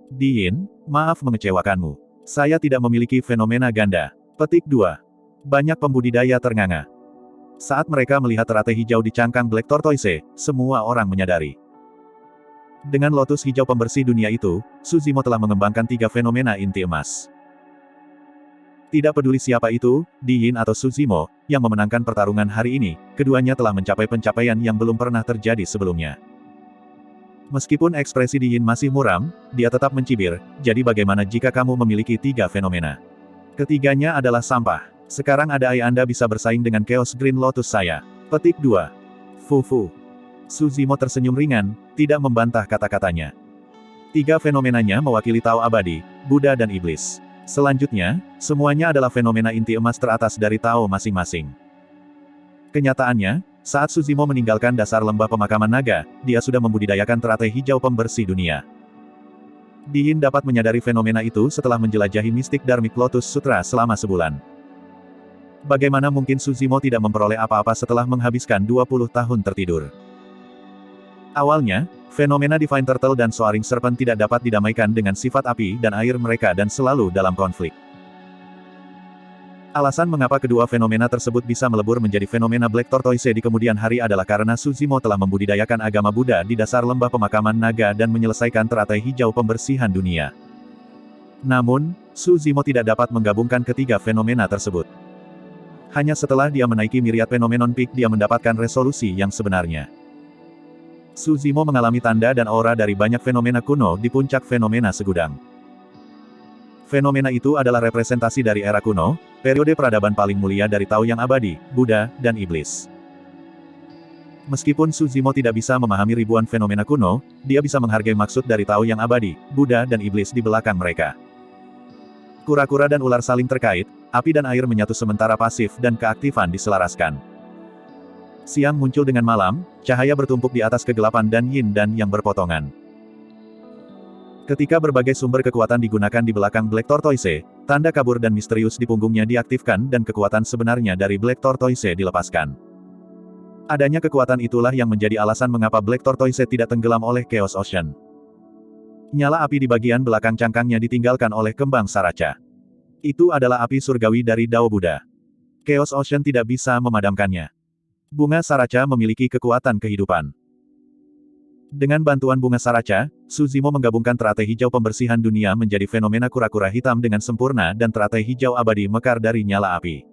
Diin, maaf mengecewakanmu. Saya tidak memiliki fenomena ganda. Petik 2. Banyak pembudidaya ternganga. Saat mereka melihat teratai hijau di cangkang Black Tortoise, semua orang menyadari. Dengan lotus hijau pembersih dunia itu, Suzimo telah mengembangkan 3 fenomena inti emas. Tidak peduli siapa itu, Diin atau Suzimo, yang memenangkan pertarungan hari ini, keduanya telah mencapai pencapaian yang belum pernah terjadi sebelumnya. Meskipun ekspresi Diin masih muram, dia tetap mencibir, jadi bagaimana jika kamu memiliki 3 fenomena? Ketiganya adalah sampah. Sekarang ada Anda bisa bersaing dengan Chaos Green Lotus saya. Petik 2. Fufu. Suzimo tersenyum ringan, tidak membantah kata-katanya. 3 fenomenanya mewakili Tao abadi, Buddha dan Iblis. Selanjutnya, semuanya adalah fenomena inti emas teratas dari Tao masing-masing. Kenyataannya, saat Suzimo meninggalkan dasar lembah pemakaman naga, dia sudah membudidayakan teratai hijau pembersih dunia. Diin dapat menyadari fenomena itu setelah menjelajahi mistik Dharmic Lotus Sutra selama sebulan. Bagaimana mungkin Suzimo tidak memperoleh apa-apa setelah menghabiskan 20 tahun tertidur? Awalnya, fenomena Divine Turtle dan Soaring Serpent tidak dapat didamaikan dengan sifat api dan air mereka dan selalu dalam konflik. Alasan mengapa kedua fenomena tersebut bisa melebur menjadi fenomena Black Tortoise di kemudian hari adalah karena Suzimo telah membudidayakan agama Buddha di dasar lembah pemakaman naga dan menyelesaikan teratai hijau pembersihan dunia. Namun, Suzimo tidak dapat menggabungkan ketiga fenomena tersebut. Hanya setelah dia menaiki Myriad Phenomenon Peak dia mendapatkan resolusi yang sebenarnya. Suzimo mengalami tanda dan aura dari banyak fenomena kuno di puncak fenomena segudang. Fenomena itu adalah representasi dari era kuno, periode peradaban paling mulia dari Tao yang abadi, Buddha, dan Iblis. Meskipun Suzimo tidak bisa memahami ribuan fenomena kuno, dia bisa menghargai maksud dari Tao yang abadi, Buddha dan Iblis di belakang mereka. Kura-kura dan ular saling terkait, api dan air menyatu sementara pasif dan keaktifan diselaraskan. Siang muncul dengan malam, cahaya bertumpuk di atas kegelapan dan yin dan yang berpotongan. Ketika berbagai sumber kekuatan digunakan di belakang Black Tortoise, tanda kabur dan misterius di punggungnya diaktifkan dan kekuatan sebenarnya dari Black Tortoise dilepaskan. Adanya kekuatan itulah yang menjadi alasan mengapa Black Tortoise tidak tenggelam oleh Chaos Ocean. Nyala api di bagian belakang cangkangnya ditinggalkan oleh kembang saraca. Itu adalah api surgawi dari Dao Buddha. Chaos Ocean tidak bisa memadamkannya. Bunga saraca memiliki kekuatan kehidupan. Dengan bantuan bunga saraca, Suzimo menggabungkan teratai hijau pembersihan dunia menjadi fenomena kura-kura hitam dengan sempurna dan teratai hijau abadi mekar dari nyala api.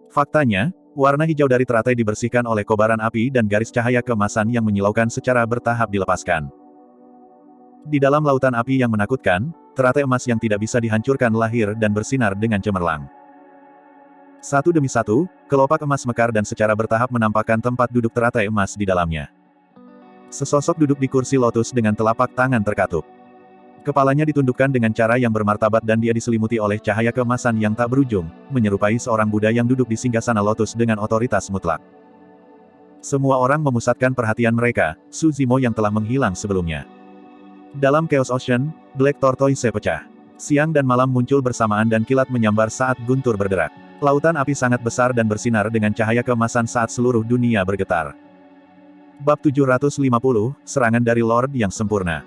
Faktanya, warna hijau dari teratai dibersihkan oleh kobaran api dan garis cahaya keemasan yang menyilaukan secara bertahap dilepaskan. Di dalam lautan api yang menakutkan, teratai emas yang tidak bisa dihancurkan lahir dan bersinar dengan cemerlang. Satu demi satu, kelopak emas mekar dan secara bertahap menampakkan tempat duduk teratai emas di dalamnya. Sesosok duduk di kursi lotus dengan telapak tangan terkatup. Kepalanya ditundukkan dengan cara yang bermartabat dan dia diselimuti oleh cahaya keemasan yang tak berujung, menyerupai seorang Buddha yang duduk di singgasana lotus dengan otoritas mutlak. Semua orang memusatkan perhatian mereka, Suzimo yang telah menghilang sebelumnya. Dalam Chaos Ocean, Black Tortoise pecah. Siang dan malam muncul bersamaan dan kilat menyambar saat guntur berderak. Lautan api sangat besar dan bersinar dengan cahaya keemasan saat seluruh dunia bergetar. Bab 750, Serangan dari Lord yang Sempurna.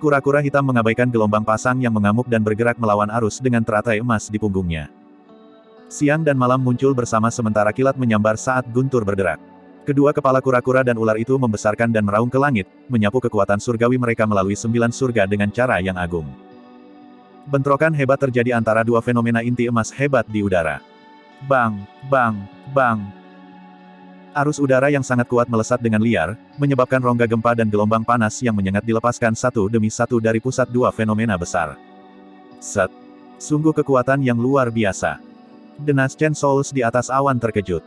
Kura-kura hitam mengabaikan gelombang pasang yang mengamuk dan bergerak melawan arus dengan teratai emas di punggungnya. Siang dan malam muncul bersama sementara kilat menyambar saat guntur berderak. Kedua kepala kura-kura dan ular itu membesarkan dan meraung ke langit, menyapu kekuatan surgawi mereka melalui 9 surga dengan cara yang agung. Bentrokan hebat terjadi antara dua fenomena inti emas hebat di udara. Bang, bang, bang. Arus udara yang sangat kuat melesat dengan liar, menyebabkan rongga gempa dan gelombang panas yang menyengat dilepaskan satu demi satu dari pusat dua fenomena besar. Set. Sungguh kekuatan yang luar biasa. The Nazcan Souls di atas awan terkejut.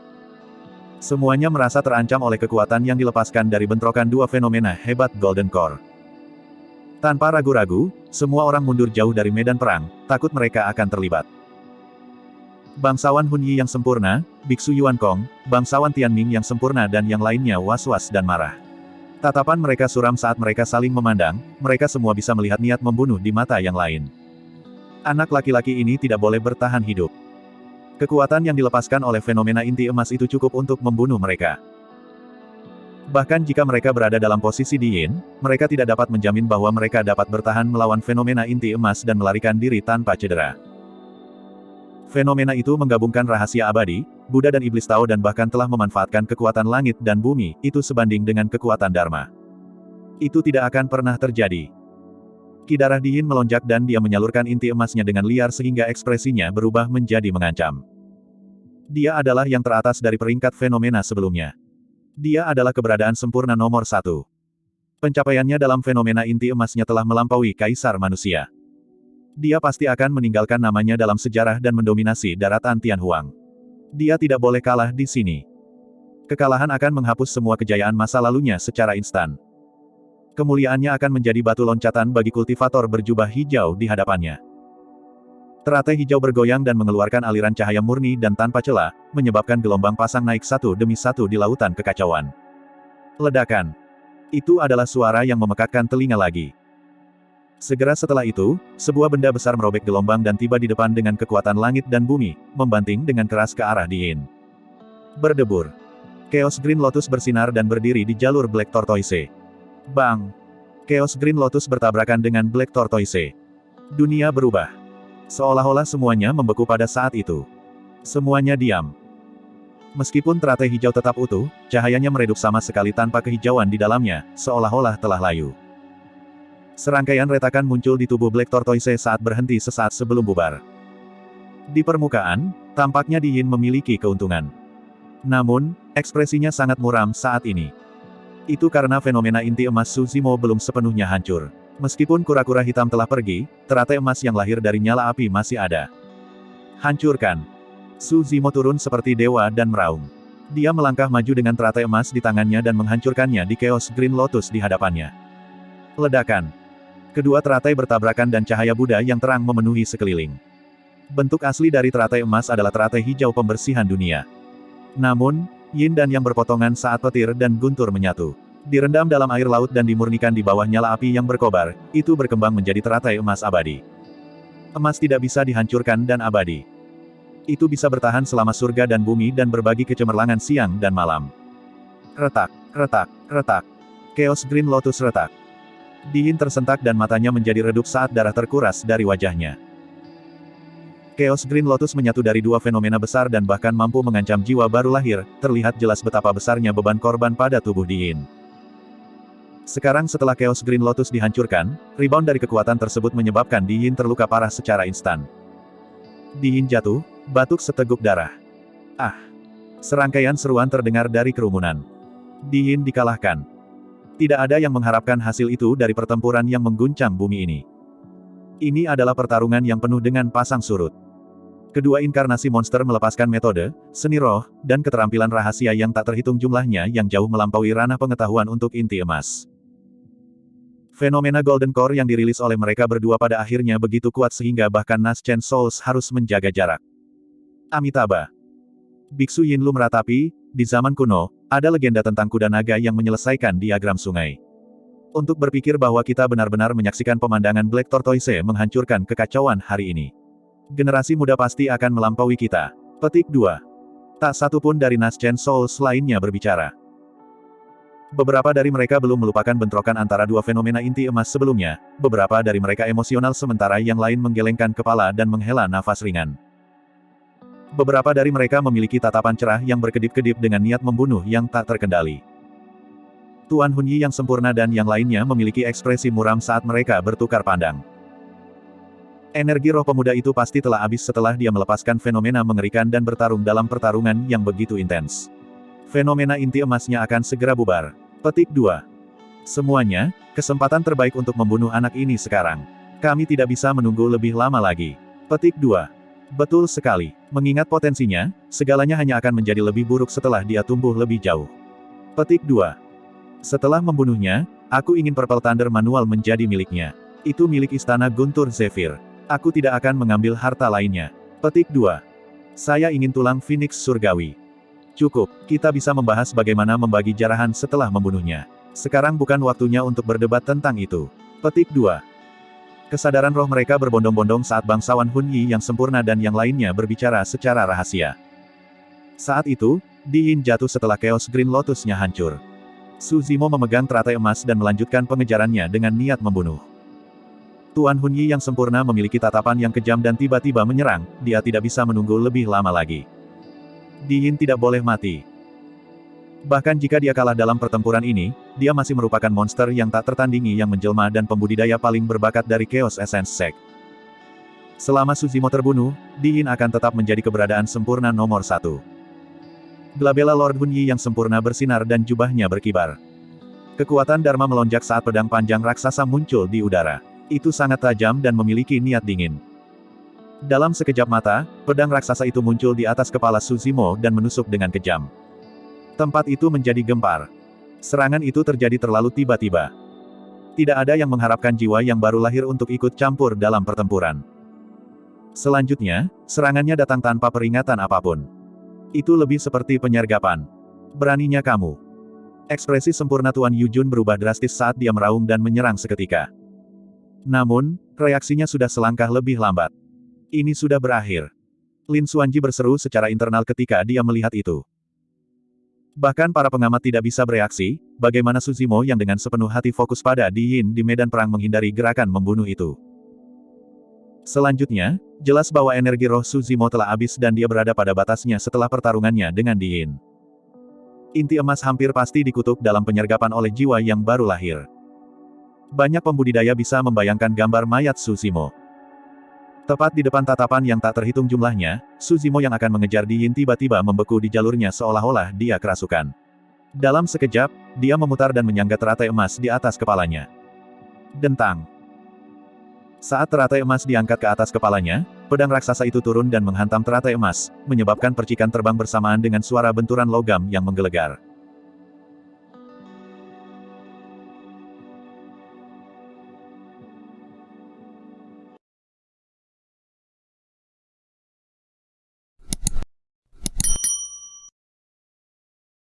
Semuanya merasa terancam oleh kekuatan yang dilepaskan dari bentrokan dua fenomena hebat Golden Core. Tanpa ragu-ragu, semua orang mundur jauh dari medan perang, takut mereka akan terlibat. Bangsawan Hun Yi yang sempurna, Biksu Yuan Kong, bangsawan Tianming yang sempurna dan yang lainnya was-was dan marah. Tatapan mereka suram saat mereka saling memandang, mereka semua bisa melihat niat membunuh di mata yang lain. Anak laki-laki ini tidak boleh bertahan hidup. Kekuatan yang dilepaskan oleh fenomena inti emas itu cukup untuk membunuh mereka. Bahkan jika mereka berada dalam posisi di Yin, mereka tidak dapat menjamin bahwa mereka dapat bertahan melawan fenomena inti emas dan melarikan diri tanpa cedera. Fenomena itu menggabungkan rahasia abadi, Buddha dan Iblis Tao dan bahkan telah memanfaatkan kekuatan langit dan bumi, itu sebanding dengan kekuatan Dharma. Itu tidak akan pernah terjadi. Ki darah Di Yin melonjak dan dia menyalurkan inti emasnya dengan liar sehingga ekspresinya berubah menjadi mengancam. Dia adalah yang teratas dari peringkat fenomena sebelumnya. Dia adalah keberadaan sempurna nomor 1. Pencapaiannya dalam fenomena inti emasnya telah melampaui kaisar manusia. Dia pasti akan meninggalkan namanya dalam sejarah dan mendominasi daratan Tianhuang. Dia tidak boleh kalah di sini. Kekalahan akan menghapus semua kejayaan masa lalunya secara instan. Kemuliaannya akan menjadi batu loncatan bagi kultivator berjubah hijau di hadapannya. Teratai hijau bergoyang dan mengeluarkan aliran cahaya murni dan tanpa celah, menyebabkan gelombang pasang naik satu demi satu di lautan kekacauan. Ledakan. Itu adalah suara yang memekakkan telinga lagi. Segera setelah itu, sebuah benda besar merobek gelombang dan tiba di depan dengan kekuatan langit dan bumi, membanting dengan keras ke arah Di Yin. Berdebur. Chaos Green Lotus bersinar dan berdiri di jalur Black Tortoise. Bang! Chaos Green Lotus bertabrakan dengan Black Tortoise. Dunia berubah. Seolah-olah semuanya membeku pada saat itu. Semuanya diam. Meskipun teratai hijau tetap utuh, cahayanya meredup sama sekali tanpa kehijauan di dalamnya, seolah-olah telah layu. Serangkaian retakan muncul di tubuh Black Tortoise saat berhenti sesaat sebelum bubar. Di permukaan, tampaknya Di Yin memiliki keuntungan. Namun, ekspresinya sangat muram saat ini. Itu karena fenomena inti emas Su Zimo belum sepenuhnya hancur. Meskipun kura-kura hitam telah pergi, teratai emas yang lahir dari nyala api masih ada. Hancurkan. Su Zimo turun seperti dewa dan meraung. Dia melangkah maju dengan teratai emas di tangannya dan menghancurkannya di Chaos Green Lotus di hadapannya. Ledakan. Kedua teratai bertabrakan dan cahaya Buddha yang terang memenuhi sekeliling. Bentuk asli dari teratai emas adalah teratai hijau pembersihan dunia. Namun, Yin dan Yang berpotongan saat petir dan guntur menyatu. Direndam dalam air laut dan dimurnikan di bawah nyala api yang berkobar, itu berkembang menjadi teratai emas abadi. Emas tidak bisa dihancurkan dan abadi. Itu bisa bertahan selama surga dan bumi dan berbagi kecemerlangan siang dan malam. Retak, retak, retak. Chaos Green Lotus retak. Di Yin tersentak dan matanya menjadi redup saat darah terkuras dari wajahnya. Chaos Green Lotus menyatu dari dua fenomena besar dan bahkan mampu mengancam jiwa baru lahir, terlihat jelas betapa besarnya beban korban pada tubuh Di Yin. Sekarang setelah Chaos Green Lotus dihancurkan, rebound dari kekuatan tersebut menyebabkan Di Yin terluka parah secara instan. Di Yin jatuh, batuk seteguk darah. Ah! Serangkaian seruan terdengar dari kerumunan. Di Yin dikalahkan. Tidak ada yang mengharapkan hasil itu dari pertempuran yang mengguncang bumi ini. Ini adalah pertarungan yang penuh dengan pasang surut. Kedua inkarnasi monster melepaskan metode, seni roh, dan keterampilan rahasia yang tak terhitung jumlahnya yang jauh melampaui ranah pengetahuan untuk inti emas. Fenomena Golden Core yang dirilis oleh mereka berdua pada akhirnya begitu kuat sehingga bahkan Nazcan Souls harus menjaga jarak. Amitabha. Biksu Yinlu meratapi, di zaman kuno, ada legenda tentang kuda naga yang menyelesaikan diagram sungai. Untuk berpikir bahwa kita benar-benar menyaksikan pemandangan Black Tortoise menghancurkan kekacauan hari ini. Generasi muda pasti akan melampaui kita. Petik 2. Tak satu pun dari Nazcan Souls lainnya berbicara. Beberapa dari mereka belum melupakan bentrokan antara dua fenomena inti emas sebelumnya, beberapa dari mereka emosional sementara yang lain menggelengkan kepala dan menghela nafas ringan. Beberapa dari mereka memiliki tatapan cerah yang berkedip-kedip dengan niat membunuh yang tak terkendali. Tuan Hunyi yang sempurna dan yang lainnya memiliki ekspresi muram saat mereka bertukar pandang. Energi roh pemuda itu pasti telah habis setelah dia melepaskan fenomena mengerikan dan bertarung dalam pertarungan yang begitu intens. Fenomena inti emasnya akan segera bubar. Petik 2. Semuanya, kesempatan terbaik untuk membunuh anak ini sekarang. Kami tidak bisa menunggu lebih lama lagi. Petik 2. Betul sekali. Mengingat potensinya, segalanya hanya akan menjadi lebih buruk setelah dia tumbuh lebih jauh. Petik 2. Setelah membunuhnya, aku ingin Purple Thunder manual menjadi miliknya. Itu milik istana Guntur Zephyr. Aku tidak akan mengambil harta lainnya. Petik 2. Saya ingin tulang Phoenix surgawi. Cukup, kita bisa membahas bagaimana membagi jarahan setelah membunuhnya. Sekarang bukan waktunya untuk berdebat tentang itu. Petik 2. Kesadaran roh mereka berbondong-bondong saat bangsawan Hun Yi yang sempurna dan yang lainnya berbicara secara rahasia. Saat itu, Di Yin jatuh setelah Chaos Green Lotus-nya hancur. Su Zimo memegang teratai emas dan melanjutkan pengejarannya dengan niat membunuh. Tuan Hun Yi yang sempurna memiliki tatapan yang kejam dan tiba-tiba menyerang, dia tidak bisa menunggu lebih lama lagi. Di Yin tidak boleh mati. Bahkan jika dia kalah dalam pertempuran ini, dia masih merupakan monster yang tak tertandingi yang menjelma dan pembudidaya paling berbakat dari Chaos Essence Sect. Selama Su Zimo terbunuh, Di Yin akan tetap menjadi keberadaan sempurna nomor 1. Glabella Lord Hun Yi yang sempurna bersinar dan jubahnya berkibar. Kekuatan Dharma melonjak saat pedang panjang raksasa muncul di udara. Itu sangat tajam dan memiliki niat dingin. Dalam sekejap mata, pedang raksasa itu muncul di atas kepala Su Zimo dan menusuk dengan kejam. Tempat itu menjadi gempar. Serangan itu terjadi terlalu tiba-tiba. Tidak ada yang mengharapkan jiwa yang baru lahir untuk ikut campur dalam pertempuran. Selanjutnya, serangannya datang tanpa peringatan apapun. Itu lebih seperti penyergapan. Beraninya kamu. Ekspresi sempurna Tuan Yujun berubah drastis saat dia meraung dan menyerang seketika. Namun, reaksinya sudah selangkah lebih lambat. Ini sudah berakhir. Lin Xuanji berseru secara internal ketika dia melihat itu. Bahkan para pengamat tidak bisa bereaksi, bagaimana Su Zimo yang dengan sepenuh hati fokus pada Di Yin di medan perang menghindari gerakan membunuh itu. Selanjutnya, jelas bahwa energi roh Su Zimo telah habis dan dia berada pada batasnya setelah pertarungannya dengan Di Yin. Inti emas hampir pasti dikutuk dalam penyergapan oleh jiwa yang baru lahir. Banyak pembudidaya bisa membayangkan gambar mayat Su Zimo. Tepat di depan tatapan yang tak terhitung jumlahnya, Su Zimo yang akan mengejar Di Yin tiba-tiba membeku di jalurnya seolah-olah dia kerasukan. Dalam sekejap, dia memutar dan menyangga teratai emas di atas kepalanya. Dentang. Saat teratai emas diangkat ke atas kepalanya, pedang raksasa itu turun dan menghantam teratai emas, menyebabkan percikan terbang bersamaan dengan suara benturan logam yang menggelegar.